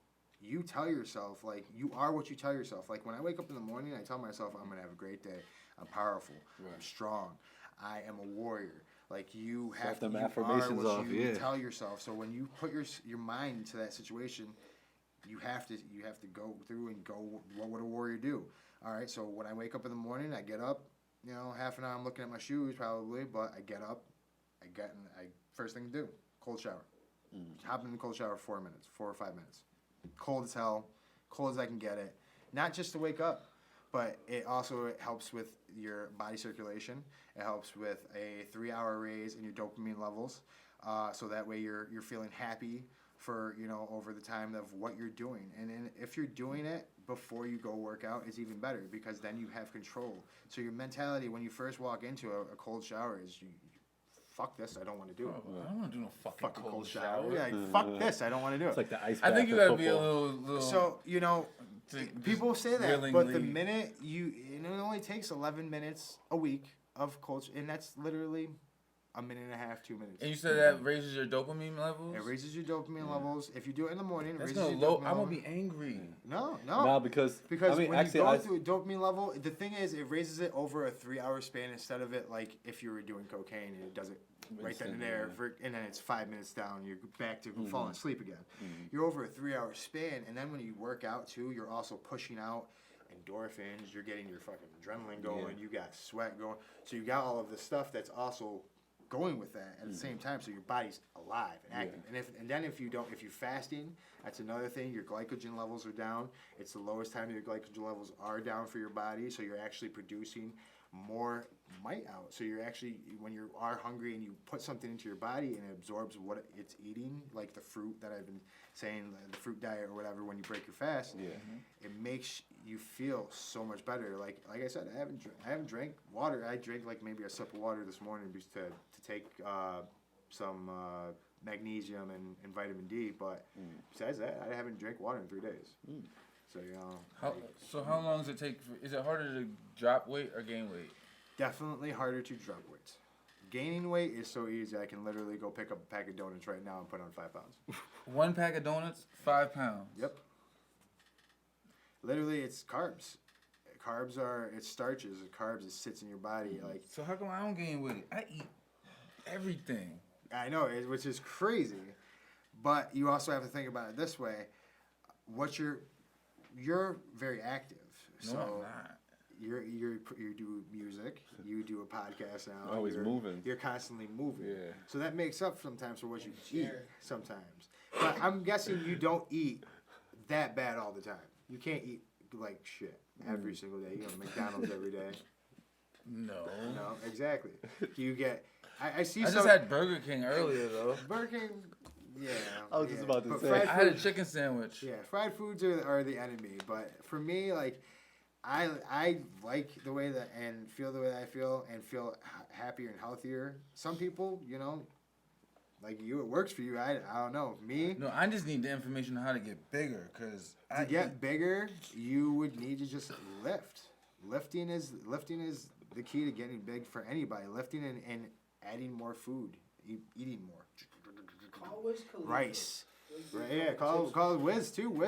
tell yourself, like, you are what you tell yourself. Like, when I wake up in the morning, I tell myself I'm going to have a great day. I'm powerful. Right. I'm strong. I am a warrior. Like, you have to affirmations are what you tell yourself. So when you put your mind into that situation, you have to go through and go, what would a warrior do? All right, so when I wake up in the morning, I get up, half an hour I'm looking at my shoes probably, but I get up, first thing to do, cold shower. Hop in the cold shower for 4 or 5 minutes. Cold as hell, cold as I can get it. Not just to wake up, but it also helps with your body circulation. It helps with a 3-hour raise in your dopamine levels, so that way you're feeling happy for over the time of what you're doing. And then if you're doing it before you go work out, it's even better because then you have control. So your mentality when you first walk into a cold shower is fuck this, I don't want to do it. I don't want to do no fucking cold shower. Yeah, fuck this, I don't want to do it. It's like the ice. I think you gotta be a little. So people say that, but the minute it only takes 11 minutes a week of cold, and that's literally a minute and a half, 2 minutes. And you said that raises your dopamine levels? It raises your dopamine levels. If you do it in the morning, it that's raises gonna your dopamine I'm gonna level. be angry. No, because when actually, you go through a dopamine level, the thing is, it raises it over a 3-hour span instead of it like if you were doing cocaine and it does it right then and there, and then it's 5 minutes down, you're back to falling asleep again. You're over a 3-hour span, and then when you work out too, you're also pushing out endorphins. You're getting your fucking adrenaline going. You got sweat going. So you got all of this stuff that's also going with that at the same time, so your body's alive and active. And then if you're fasting, that's another thing. Your glycogen levels are down. It's the lowest time your glycogen levels are down for your body, so you're actually producing more mite out. So you're actually, when you are hungry and you put something into your body and it absorbs what it's eating, like the fruit that I've been saying, the fruit diet or whatever, when you break your fast, it makes you feel so much better. Like I said, I haven't drank water. I drank like maybe a sip of water this morning just to take some magnesium and vitamin D, but besides that, I haven't drank water in 3 days. So, you know. How long does it take? Is it harder to drop weight or gain weight? Definitely harder to drop weight. Gaining weight is so easy. I can literally go pick up a pack of donuts right now and put on 5 pounds. 1 pack of donuts, 5 pounds. Yep. Literally, it's carbs. It's starches. Carbs. It sits in your body. Like. So how come I don't gain weight? I eat everything. I know, which is crazy. But you also have to think about it this way. You're very active. No, so I'm not. You do music. You do a podcast now. Always moving. You're constantly moving. Yeah. So that makes up sometimes for what you eat sometimes. But I'm guessing you don't eat that bad all the time. You can't eat like shit every single day. You go to McDonald's every day. No. No, exactly. You get. I see. I just had Burger King earlier though. Burger King. Yeah. I was just about to say. Fried I had a food- chicken sandwich. Yeah, fried foods are the enemy. But for me, like, I like the way that and feel the way that I feel and feel happier and healthier. Some people, you know, like you, it works for you. I don't know. Me. No, I just need the information on how to get bigger, cause To get bigger, you would need to just lift. Lifting is the key to getting big for anybody. Lifting and adding more food, eating more. Rice. Right, yeah, call Wiz too.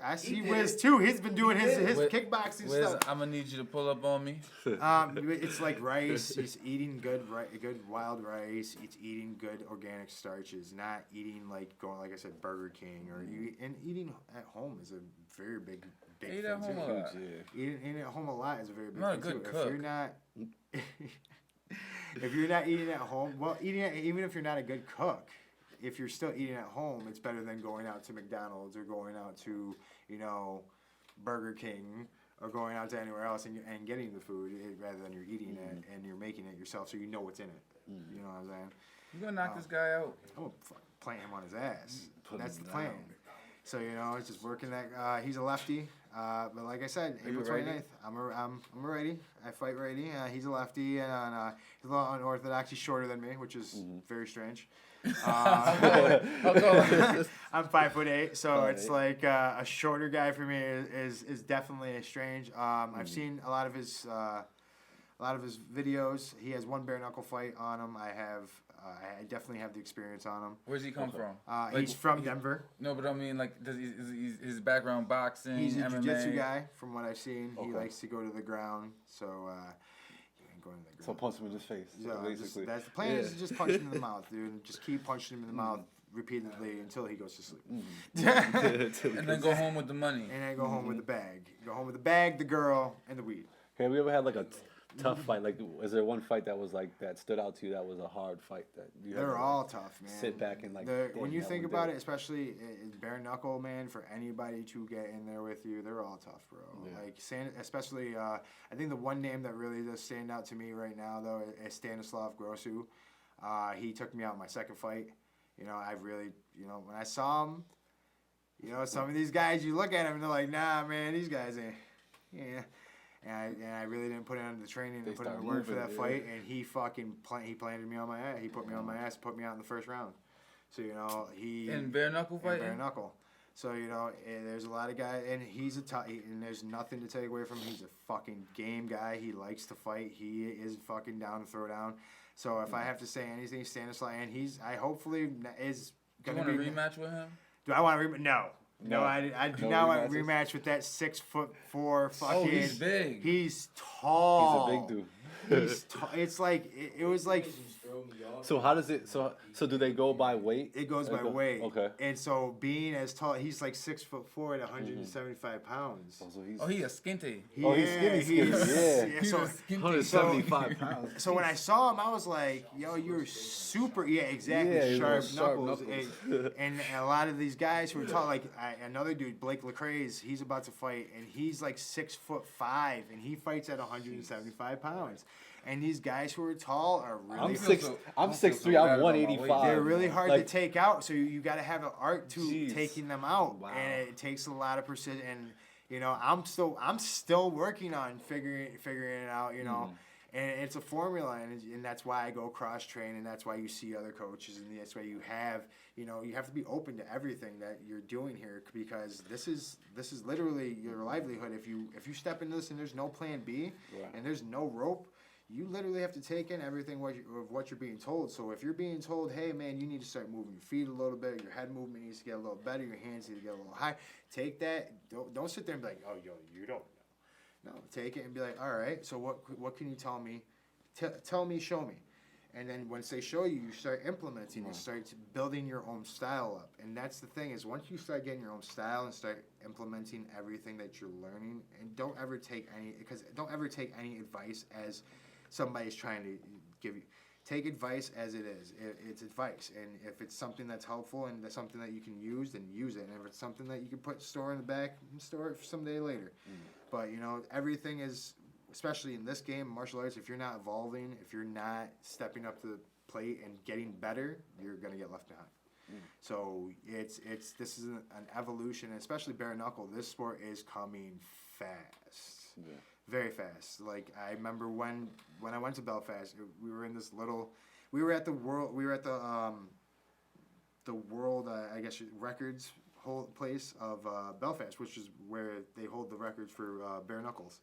I see Wiz too. He's been doing his kickboxing Wiz, stuff. I'm gonna need you to pull up on me. It's like rice. He's eating good wild rice. He's eating good organic starches. Not eating like I said, Burger King or eating at home is a very big Eat thing at home too. a lot. Eating at home a lot is a very big I'm not a thing good too. cook. If you're not, if you're not eating at home, well, even if you're not a good cook, if you're still eating at home, it's better than going out to McDonald's or going out to, you know, Burger King or going out to anywhere else and getting the food rather than you're eating it and you're making it yourself so you know what's in it. You know what I'm saying? You gonna knock this guy out? I'm gonna plant him on his ass. That's the plan. So, you know, it's just working that. He's a lefty. But like I said, April 29th, I'm ready. I fight ready. He's a lefty and he's a little unorthodox. He's shorter than me, which is very strange. I'm 5'8", so it's like a shorter guy for me is definitely strange. I've seen a lot of his videos. He has one bare knuckle fight on him. I definitely have the experience on him. Where's he come from? He's from Denver. No, but I mean, like, is his background boxing? He's a MMA? jiu-jitsu guy, from what I've seen. He likes to go to the ground, so he ain't going to the ground. So punch him in his face, basically. That's the plan. Is to just punch him in the mouth, dude. And just keep punching him in the mouth repeatedly until he goes to sleep. And then go home with the money. And then go home with the bag. Go home with the bag, the girl, and the weed. Have you ever had like a tough fight? Like, is there one fight that was like that stood out to you that was a hard fight that you had They're to, all tough, man. sit back and like when you that think one about did it, especially in bare knuckle, man, for anybody to get in there with you, they're all tough, bro. Yeah. Like especially I think the one name that really does stand out to me right now though is Stanislav Grosu. He took me out in my second fight. You know, I really, you know, when I saw him, you know, some of these guys, you look at them and they're like, nah, man, these guys ain't, yeah. And I really didn't put it under the training and put in the work for that fight. And he fucking planted me on my ass. He put me on my ass, put me out in the first round. So, you know, in bare knuckle fight. Bare knuckle. So, you know, there's a lot of guys, and he's and there's nothing to take away from him. He's a fucking game guy. He likes to fight. He is fucking down to throw down. So if I have to say anything, Stanislav, and I hopefully is Do gonna you want a rematch with him? Do I want to rematch? No, I do not want to rematch with that 6'4" fucking. Oh, he's big. He's tall. He's a big dude. It's like it was like So how does it? So do they go by weight? It goes by Like weight. Okay. And so being as tall, he's like 6'4" at 175 pounds. Oh, he a skinty. Oh, he's skinny, yeah. So, 175 pounds. so when I saw him, I was like, "Yo, you're super." Yeah, exactly. Yeah, sharp sharp knuckles. knuckles. And a lot of these guys who are tall, like another dude, Blake Lecrae's, he's about to fight, and he's like 6'5", and he fights at 175 pounds. And these guys who are tall are really. I'm I'm 6'3". I'm 185. They're really hard Like, to take out, so you got to have an art to Jeez. taking them out, Wow. and it takes a lot of precision. And you know, I'm still working on figuring it out. You know, and it's a formula, and that's why I go cross train, and that's why you see other coaches, and that's why you have to be open to everything that you're doing here, because this is literally your livelihood. If you step into this and there's no plan B, and there's no rope. You literally have to take in everything of what you're being told. So if you're being told, hey, man, you need to start moving your feet a little bit, your head movement needs to get a little better, your hands need to get a little higher, take that. Don't sit there and be like, oh, yo, you don't know. No, take it and be like, all right, so what can you tell me? Tell me, show me. And then once they show you, you start implementing it, start building your own style up. And that's the thing is once you start getting your own style and start implementing everything that you're learning, and don't ever take any advice as somebody's trying to give you. Take advice as it is. It's advice, and if it's something that's helpful and that's something that you can use, then use it. And if it's something that you can store in the back, store it for someday later. But everything is, especially in this game, martial arts. If you're not evolving, if you're not stepping up to the plate and getting better, you're gonna get left behind. So this is an evolution, especially bare knuckle. This sport is coming fast. Yeah. Very fast. Like I remember when I went to Belfast, we were in this little. We were at the world. We were at the world. I guess records hold place of Belfast, which is where they hold the records for bare knuckles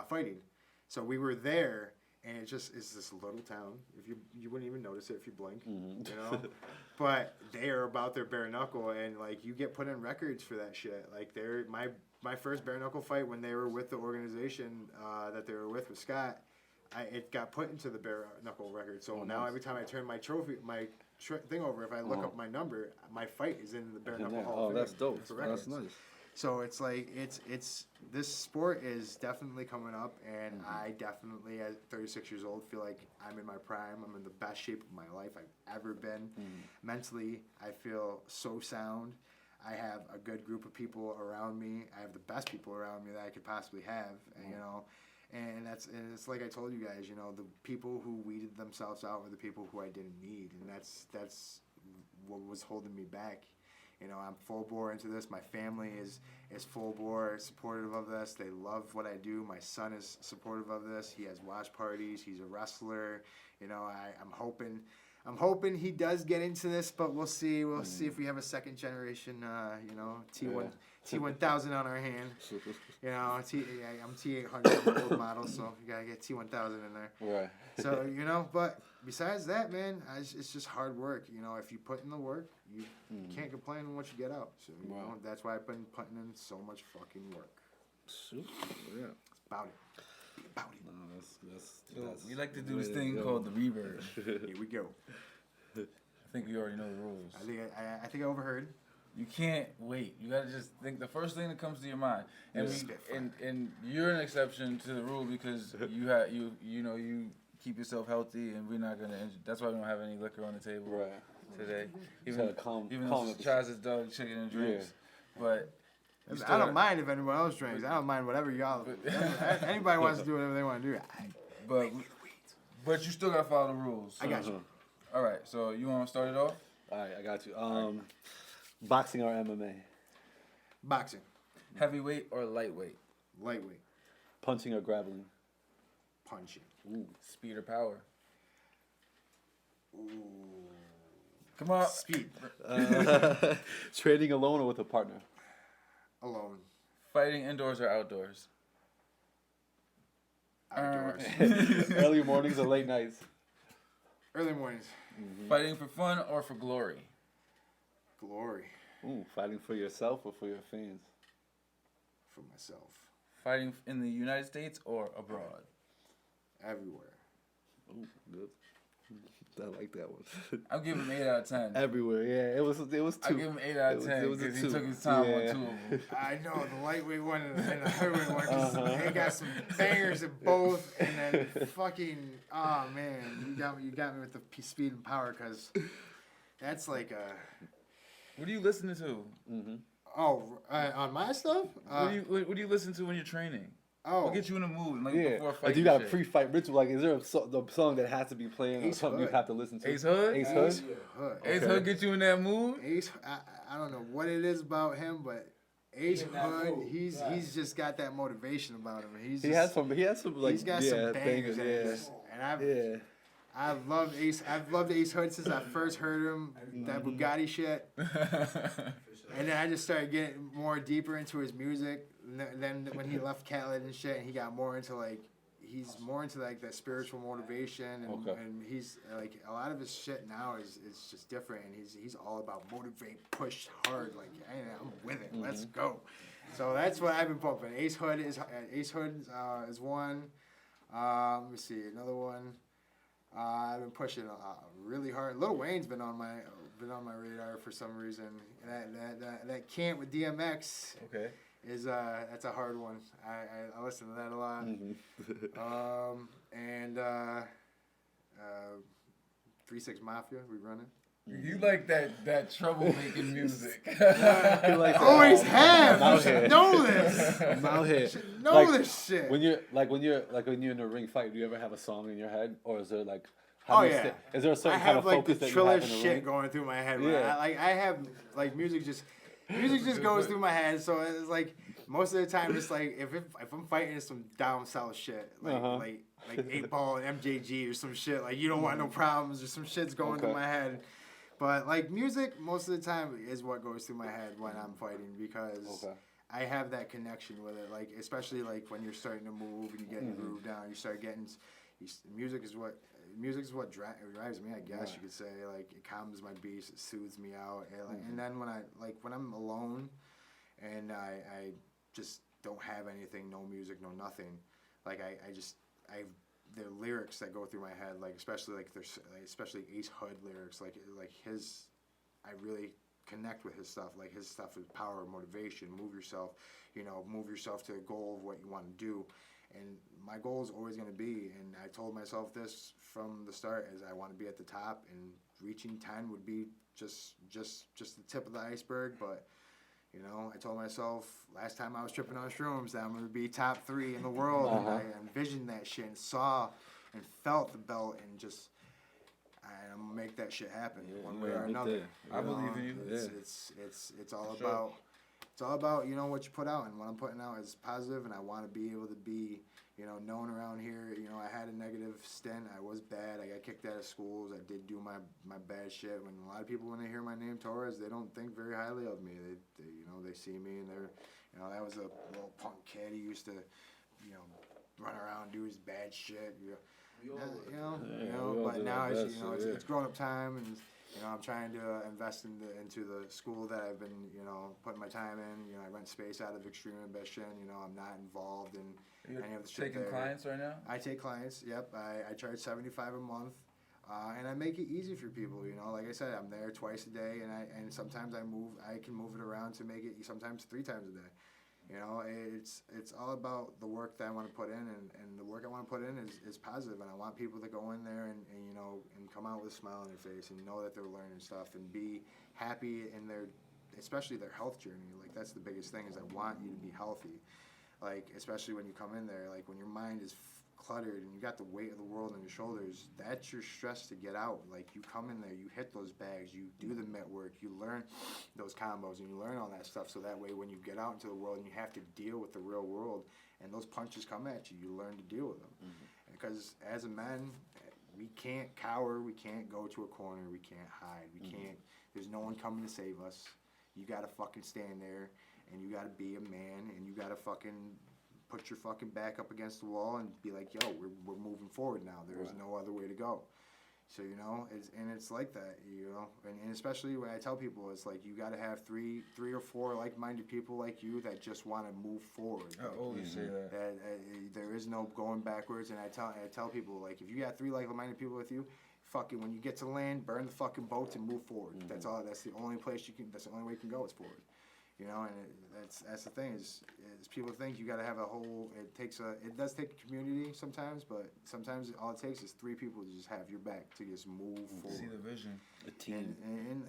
fighting. So we were there, and it's this little town. If you wouldn't even notice it if you blink, But they are about their bare knuckle, and like you get put in records for that shit. Like my first bare knuckle fight when they were with the organization that they were with Scott, it got put into the bare knuckle record. So now every time I turn my thing over, if I look up my number, my fight is in the bare knuckle hall of fame. That's dope. That's nice. So it's like it's this sport is definitely coming up, and I definitely at 36 years old feel like I'm in my prime. I'm in the best shape of my life I've ever been. Mentally, I feel so sound. I have a good group of people around me. I have the best people around me that I could possibly have, and it's like I told you guys, the people who weeded themselves out were the people who I didn't need, and that's what was holding me back. I'm full bore into this. My family is full bore supportive of this. They love what I do. My son is supportive of this. He has watch parties. He's a wrestler. I'm hoping he does get into this, but we'll see. We'll see if we have a second generation, T1000 on our hand. I'm T800 old model, so you gotta get T1000 in there. Right. So but besides that, man, it's just hard work. If you put in the work, you can't complain once you get out. So that's why I've been putting in so much fucking work. Super. Yeah. It's about it. About it. No, that's we like to do this thing called the reverb. Here we go. I think we already know the rules. I think I overheard. You can't wait. You gotta just think the first thing that comes to your mind. And and you're an exception to the rule because you keep yourself healthy, and we're not gonna. That's why we don't have any liquor on the table today. Even though it's chize, dog, chicken, and drinks, but. I don't mind if anyone else drinks. I don't mind whatever y'all. Anybody wants to do whatever they want to do. But you still gotta follow the rules. So. I got you. All right. So you want to start it off? All right, I got you. Boxing or MMA? Boxing. Heavyweight or lightweight? Lightweight. Punching or grappling? Punching. Ooh. Speed or power? Ooh. Come on. Speed. Trading alone or with a partner? Alone. Fighting indoors or outdoors? Outdoors. Early mornings or late nights? Early mornings. Fighting for fun or for glory? Glory. Ooh, fighting for yourself or for your fans? For myself. Fighting in the United States or abroad? Everywhere. Ooh, good. I like that one. I'll give him 8 out of 10. Everywhere, yeah. It was 2. I give him 8 out of 10 because he took his time on 2 of them. I know the lightweight one and the heavyweight one. Cause they got some bangers in both, and then fucking man, you got me with the speed and power because that's like a. What are you listening to? Mm-hmm. On my stuff. What do you listen to when you're training? Oh, What gets you in the mood? Like Yeah. before a fight. Like, do you got a pre-fight ritual? Like, is there the song that has to be playing or Ace something Hood. you have to listen to? Ace Hood? Ace Hood? Ace Hood get you in that mood? Ace, I don't know what it is about him, but Ace Hood, he's just got that motivation about him. He has some like he's got some bangers, bangers, and I've loved Ace Hood since I first heard him. That Bugatti shit, and then I just started getting more deeper into his music. And then when he left Khaled and shit, and he got more into he's more into like that spiritual motivation, and he's like a lot of his shit now is just different, and he's all about motivate, push hard, like hey, I'm with it, let's go. So that's what I've been pumping. Ace Hood is one. Let me see another one. I've been pushing really hard. Lil Wayne's been on my radar for some reason. That Can't with DMX. Okay. That's a hard one. I listen to that a lot. And 3-6 Mafia, we running. You like that troublemaking music. Always have. You should know this. I'm out here. Know this shit. When you're in a ring fight, do you ever have a song in your head, or is there like? Is there a certain kind of focus that you have in the ring? shit going through my head. Yeah. I have like music just goes through my head. So it's like most of the time it's like if I'm fighting some down south shit like 8 Ball and MJG or some shit like you don't want no problems or some shit's going through my head. But like music most of the time is what goes through my head when I'm fighting because I have that connection with it. Like especially like when you're starting to move and you get your groove down, you start getting music is what drives me, I guess you could say. Like it calms my beast, it soothes me out, and then when I'm alone, and I just don't have anything, no music, no nothing. Like there are lyrics that go through my head, like especially Ace Hood lyrics, like his, I really connect with his stuff. Like his stuff is power, motivation, move yourself to a goal of what you want to do. And my goal is always going to be, and I told myself this from the start, is I want to be at the top, and reaching 10 would be just the tip of the iceberg. But I told myself last time I was tripping on shrooms that I'm going to be top 3 in the world, and I envisioned that shit and saw and felt the belt, and just I'm gonna make that shit happen one way or another. I believe in you. It's all about. It's all about, what you put out, and what I'm putting out is positive, and I want to be able to be, known around here. I had a negative stint. I was bad. I got kicked out of schools. I did do my bad shit. When a lot of people, when they hear my name, Torres, they don't think very highly of me. They see me, and they're, that was a little punk kid. He used to, run around, do his bad shit. But now it's grown up time, and I'm trying to invest into the school that I've been, putting my time in. I rent space out of Extreme Ambition. I'm not involved in any of the shit. Taking clients right now? I take clients. Yep. I charge $75 a month, and I make it easy for people. Like I said, I'm there twice a day, and sometimes I can move it around to make it sometimes 3 times a day. It's all about the work that I want to put in, and the work I want to put in is positive, and I want people to go in there and come out with a smile on their face and know that they're learning stuff and be happy in especially their health journey. Like that's the biggest thing is I want you to be healthy, like especially when you come in there, like when your mind is cluttered and you got the weight of the world on your shoulders, that's your stress to get out. Like you come in there, you hit those bags, you do the mitt work, you learn those combos, and you learn all that stuff, so that way when you get out into the world and you have to deal with the real world and those punches come at you, you learn to deal with them. Because as a man, we can't cower, we can't go to a corner, we can't hide, we can't, there's no one coming to save us. You gotta fucking stand there, and you gotta be a man, and you gotta fucking put your fucking back up against the wall and be like, yo, we're moving forward now. There is no other way to go. So, it's like that, and especially when I tell people, it's like you got to have three or four like-minded people like you that just want to move forward. I always say that. There is no going backwards, and I tell people, like, if you got 3 like-minded people with you, fucking, when you get to land, burn the fucking boats and move forward. That's all. That's the only place you can. That's the only way you can go is forward. You know, and that's the thing is people think you got to have a whole. It does take a community sometimes, but sometimes all it takes is 3 people to just have your back to just move forward. See the vision. A team.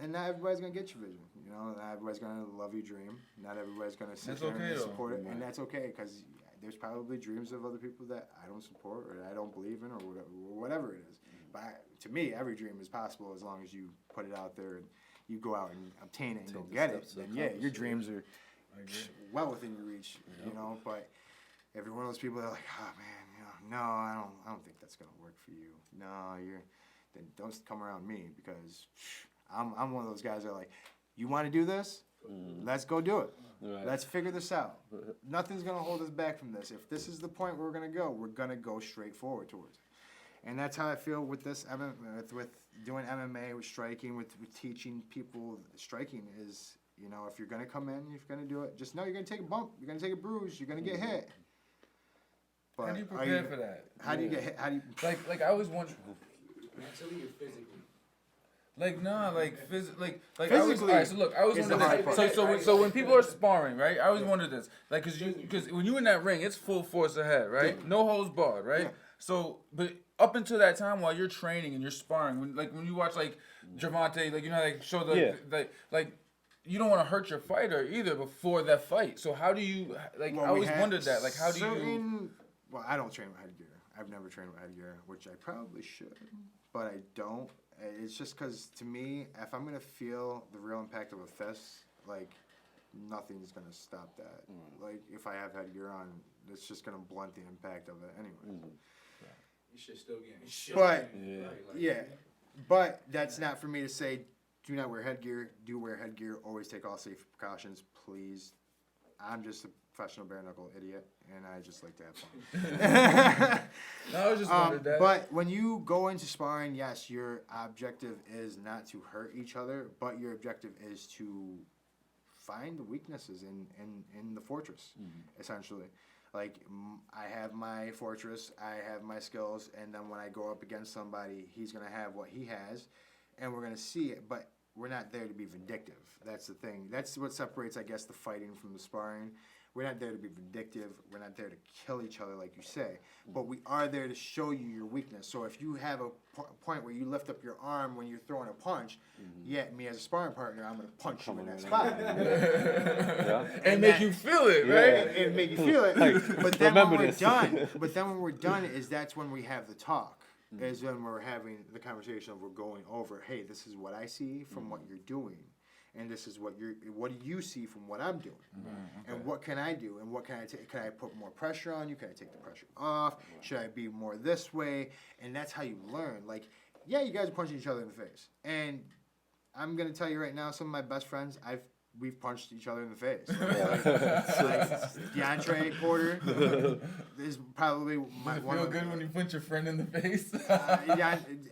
And not everybody's gonna get your vision. You know, not everybody's gonna love your dream. Not everybody's gonna sit there and support it, and that's okay because there's probably dreams of other people that I don't support or that I don't believe in or whatever it is. But to me, every dream is possible as long as you put it out there and you go out and obtain it and go get it. Then yeah, your dreams are well within your reach. You know, but every one of those people that are like, oh man, you know, no, I don't think that's gonna work for you. No, then don't come around me because I'm one of those guys that are like, you want to do this? Let's go do it. Right. Let's figure this out. Nothing's gonna hold us back from this. If this is the point where we're gonna go straight forward towards it. And that's how I feel with this, with doing MMA, with striking, with teaching people. Striking is, you know, if you're going to come in, if you're going to do it, just know you're going to take a bump, you're going to take a bruise, you're going to get hit. But how do you prepare for that? How do you get hit? How do you... Like I always wonder... Mentally or physically? Like, nah, physically. Alright, so look, I always wonder this. So when people are sparring, right, I always wonder this. Like, because when you in that ring, it's full force ahead, right? Yeah. No holds barred, right? Yeah. So, but up until that time while you're training and you're sparring, when you watch like Gervonta, like you know, like show like you don't want to hurt your fighter either before that fight. So how do you I always wondered that, like how do you? Well, I don't train with headgear. I've never trained with headgear, which I probably should, but I don't. It's just because to me, if I'm gonna feel the real impact of a fist, like nothing's gonna stop that. Like if I have headgear on, it's just gonna blunt the impact of it anyway. You should still get. But but that's not for me to say. Do not wear headgear. Do wear headgear. Always take all safe precautions, please. I'm just a professional bare knuckle idiot, and I just like to have fun. No, I was just wondering that. But when you go into sparring, yes, your objective is not to hurt each other, but your objective is to find the weaknesses in the fortress, essentially. Like, I have my fortress, I have my skills, and then when I go up against somebody, he's going to have what he has, and we're going to see it, but we're not there to be vindictive. That's the thing. That's what separates, I guess, the fighting from the sparring. We're not there to be vindictive. We're not there to kill each other, like you say. But we are there to show you your weakness. So if you have a point where you lift up your arm when you're throwing a punch, me as a sparring partner, I'm going to punch you in that spot. And make you feel it, right? And make you feel it. But then when we're done, is that's when we have the talk. Is when we're having the conversation of we're going over, hey, this is what I see from what you're doing. And this is what do you see from what I'm doing? And what can I do? And what can I take? Can I put more pressure on you? Can I take the pressure off? Should I be more this way? And that's how you learn. Like, yeah, you guys are punching each other in the face. And I'm going to tell you right now, some of my best friends, we've punched each other in the face. Like DeAndre Porter is probably one. Feel good when you punch your friend in the face.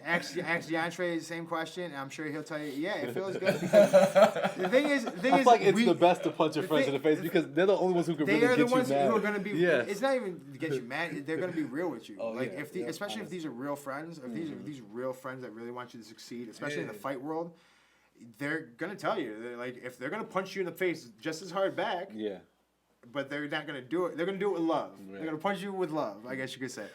Ask DeAndre the same question, and I'm sure he'll tell you, yeah, it feels good. Because the thing is, like it's the best to punch your friends in the face because they're the only ones who can really get you mad. They are the ones who are going to be. Yeah. It's not even to get you mad. They're going to be real with you. Especially if these are real friends, if these are real friends that really want you to succeed, especially in the fight world. They're gonna tell you, if they're gonna punch you in the face just as hard back. Yeah. But they're not gonna do it. They're gonna do it with love. Right. They're gonna punch you with love, I guess you could say.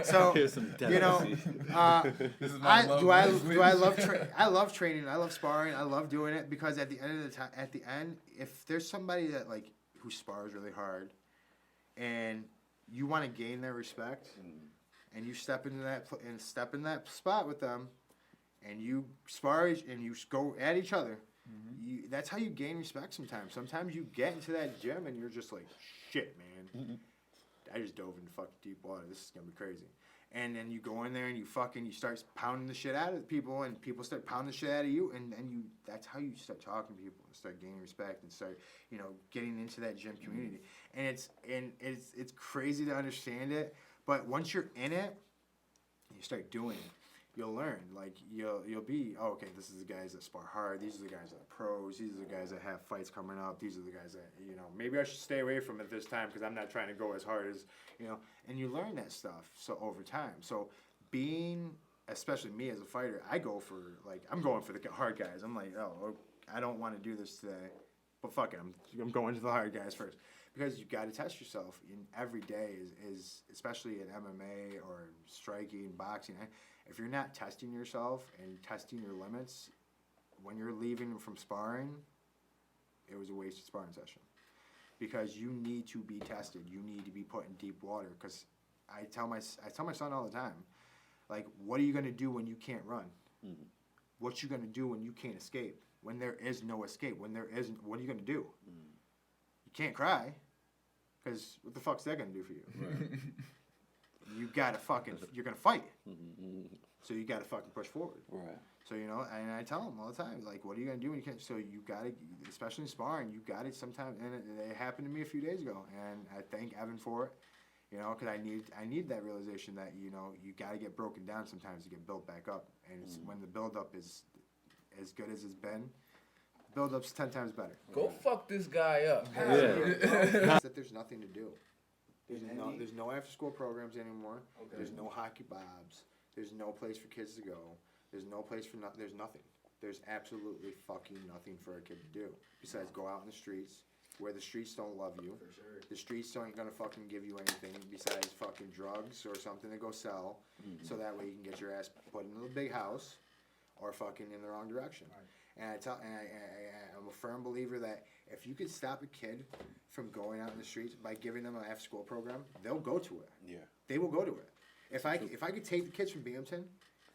So you know, I love training. I love sparring. I love doing it because at the end, if there's somebody that who spars really hard, and you want to gain their respect, and you step in that spot with them. And you spar and you go at each other. That's how you gain respect sometimes. Sometimes you get into that gym and you're just like, shit, man. I just dove into fucking deep water. This is going to be crazy. And then you go in there and you start pounding the shit out of people and people start pounding the shit out of you. And that's how you start talking to people and start gaining respect and start, getting into that gym community. And it's crazy to understand it. But once you're in it, you start doing it. You'll learn, you'll be, okay, this is the guys that spar hard, these are the guys that are pros, these are the guys that have fights coming up, these are the guys that, maybe I should stay away from it this time because I'm not trying to go as hard as, and you learn that stuff over time. So being especially me as a fighter, I'm going for the hard guys. I'm like, oh, I don't want to do this today, but fuck it, I'm going to the hard guys first. Because you got to test yourself in every day is especially in MMA or striking, boxing. If you're not testing yourself and testing your limits, when you're leaving from sparring, it was a wasted sparring session. Because you need to be tested. You need to be put in deep water. Because I tell my son all the time, like, what are you going to do when you can't run? Mm-hmm. What you going to do when you can't escape? When there is no escape? What are you going to do? Mm-hmm. You can't cry, because what the fuck's that gonna do for you? Right. You gotta you're gonna fight. Mm-hmm. So you gotta fucking push forward. Right. So, and I tell them all the time, like, what are you gonna do when you can't? So you gotta, especially in sparring, you gotta sometimes, and it happened to me a few days ago, and I thank Evan for it, because I need that realization that, you gotta get broken down sometimes to get built back up, and it's when the build up is as good as it's been, build-up's 10 times better. Go fuck this guy up. That there's nothing to do. There's no after-school programs anymore. Okay. There's no hockey bobs. There's no place for kids to go. There's no place for there's nothing. There's absolutely fucking nothing for a kid to do besides go out in the streets where the streets don't love you. For sure. The streets ain't gonna fucking give you anything besides fucking drugs or something to go sell, so that way you can get your ass put in a big house or fucking in the wrong direction. Right. And I'm a firm believer that if you could stop a kid from going out in the streets by giving them an after-school program, they'll go to it. Yeah. They will go to it. If I could take the kids from Binghamton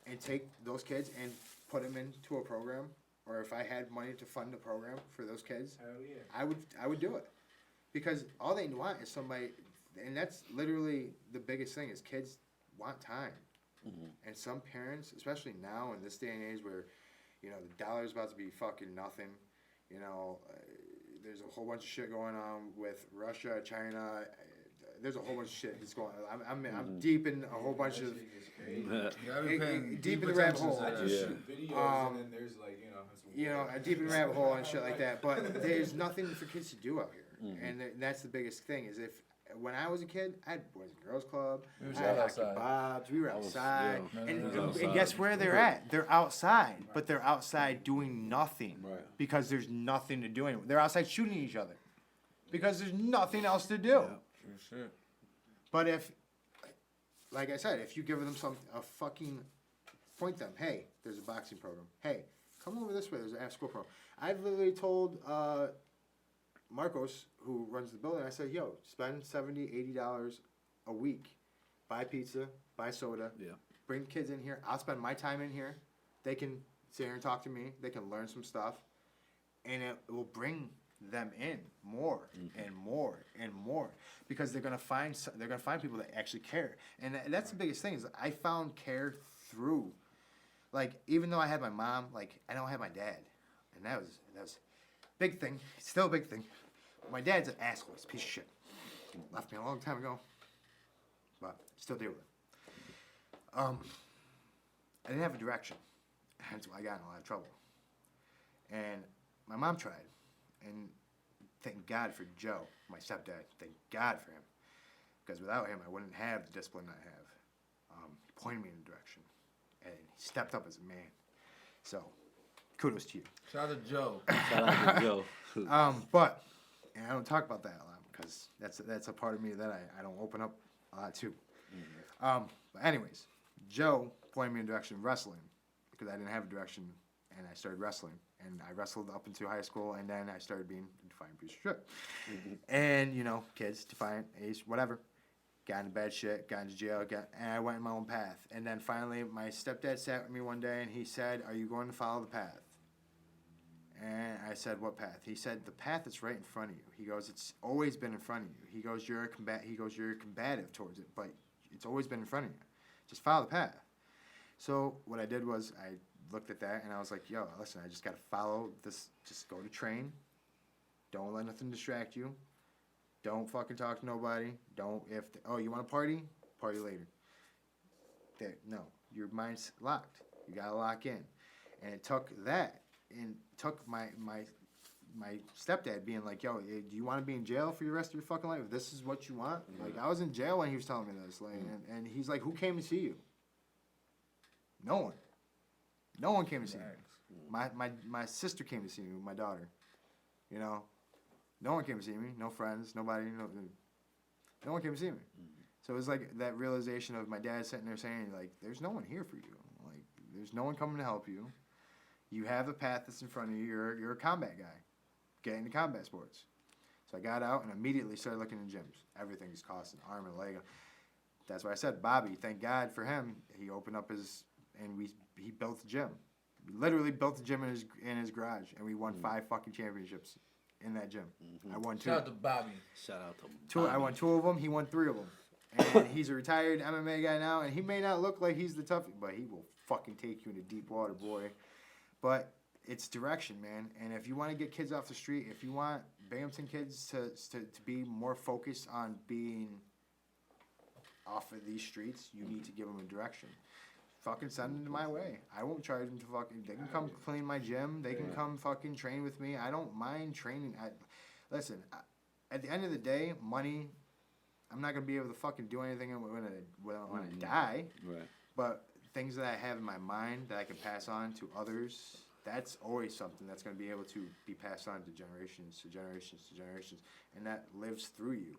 and take those kids and put them into a program, or if I had money to fund a program for those kids, hell yeah, I would do it. Because all they want is somebody, and that's literally the biggest thing, is kids want time. Mm-hmm. And some parents, especially now in this day and age where the dollar's about to be fucking nothing. There's a whole bunch of shit going on with Russia, China. There's a whole bunch of shit that's going on. I'm deep in a whole bunch of deep in the rabbit hole. I just shoot videos and then there's like deep in the rabbit hole and shit like that. But there's nothing for kids to do out here, and that's the biggest thing. Is when I was a kid, I had Boys and Girls Club, I had hockey bobs, we were outside. And guess where they're at? They're outside, but they're outside doing nothing because there's nothing to do anymore. They're outside shooting each other because there's nothing else to do. Yeah, sure shit. But if, like I said, if you give them point them, hey, there's a boxing program. Hey, come over this way, there's an after-school program. I've literally told Marcos, who runs the building, I said, yo, spend $70, $80 a week. Buy pizza, buy soda, bring kids in here. I'll spend my time in here. They can sit here and talk to me. They can learn some stuff. And it will bring them in more and more and more. Because they're gonna find people that actually care. And that's the biggest thing, is I found care through, like, even though I had my mom, like, I don't have my dad. And that was big thing, still a big thing. My dad's an asshole, he's a piece of shit. Left me a long time ago, but still deal with it. I didn't have a direction, hence why I got in a lot of trouble. And my mom tried, and thank God for Joe, my stepdad. Thank God for him, because without him, I wouldn't have the discipline I have. He pointed me in a direction, and he stepped up as a man. So, kudos to you. Shout out to Joe. Shout out to Joe. But I don't talk about that a lot because that's a part of me that I don't open up a lot to. But anyways, Joe pointed me in the direction of wrestling because I didn't have a direction, and I started wrestling. And I wrestled up into high school, and then I started being a defiant piece of shit. And, kids, defiant, ace, whatever. Got into bad shit, got into jail, and I went in my own path. And then finally, my stepdad sat with me one day, and he said, are you going to follow the path? And I said, what path? He said, the path that's right in front of you. He goes, it's always been in front of you. He goes, you're combative towards it, but it's always been in front of you. Just follow the path. So what I did was I looked at that, and I was like, yo, listen, I just got to follow this. Just go to train. Don't let nothing distract you. Don't fucking talk to nobody. You want to party? Party later. No, your mind's locked. You got to lock in. And it took that, and took my stepdad being like, yo, do you want to be in jail for the rest of your fucking life? If this is what you want? Like, I was in jail when he was telling me this. Like, and he's like, who came to see you? No one came to see me. My sister came to see me with my daughter. You know, no one came to see me. No friends. Nobody. No one came to see me. So it was like that realization of my dad sitting there saying, like, there's no one here for you. Like, there's no one coming to help you. You have a path that's in front of you. You're a combat guy. Get into combat sports. So I got out and immediately started looking in gyms. Everything's costing arm and leg. That's why I said, Bobby, thank God for him. He opened up he built the gym. We literally built the gym in his garage, and we won 5 fucking championships in that gym. I won 2. Shout out to Bobby. Shout out to Bobby. I won 2 of them. He won 3 of them. And he's a retired MMA guy now, and he may not look like he's the toughest, but he will fucking take you into deep water, boy. But it's direction, man. And if you want to get kids off the street, if you want Binghamton kids to be more focused on being off of these streets, you need to give them a direction. Fucking send them to my way. I won't charge them to fucking... They can come clean my gym. They can come fucking train with me. I don't mind training. Listen, at the end of the day, money... I'm not gonna be able to fucking do anything when I die. Right. But things that I have in my mind that I can pass on to others, that's always something that's gonna be able to be passed on to generations, and that lives through you.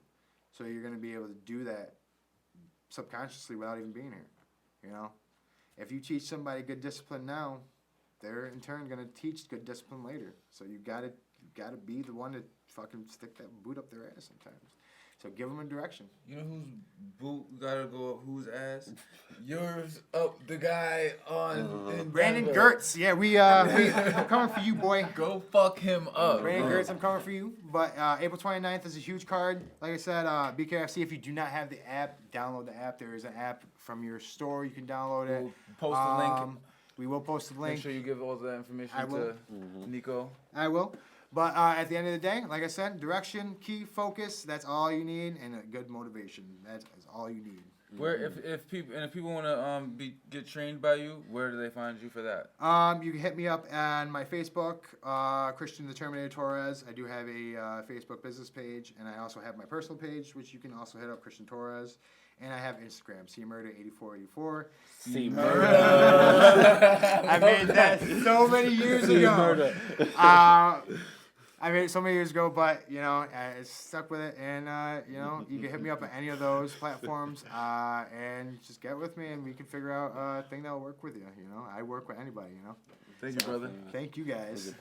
So you're gonna be able to do that subconsciously without even being here. You know, if you teach somebody good discipline now, they're in turn gonna teach good discipline later. So you gotta be the one to fucking stick that boot up their ass sometimes. So give them a direction. You know whose boot gotta go up whose ass? Yours up the guy on Brandon Gertz. Yeah, I'm coming for you, boy. Go fuck him up. Brandon Gertz, I'm coming for you. But April 29th is a huge card. Like I said, BKFC, if you do not have the app, download the app. There is an app from your store. You can download it. We'll post the link. We will post the link. Make sure you give all that information to Nico. I will. But at the end of the day, like I said, direction, key, focus, that's all you need, and a good motivation. That is all you need. Where if people want to get trained by you, where do they find you for that? You can hit me up on my Facebook, Christian the Terminator Torres. I do have a Facebook business page, and I also have my personal page, which you can also hit up, Christian Torres. And I have Instagram, cmurder8484. cmurder. I made that so many years ago. I made it so many years ago, but, you know, I stuck with it. And, you know, you can hit me up on any of those platforms and just get with me, and we can figure out a thing that will work with you. You know, I work with anybody, you know. Thank you, brother. Thank you, guys.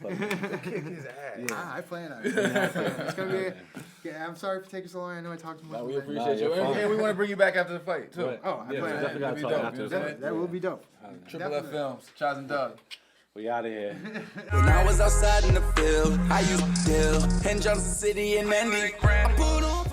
Kick his ass. I plan on it. It's going to be... I'm sorry for taking so long. I know I talked too much. We appreciate you. And we want to bring you back after the fight, too. Right. Oh, I plan on it. That will be dope. Triple F Films, Chize and Doug. We out of here. When I was outside in the field, I used to deal in Johnson City and Andy. I put on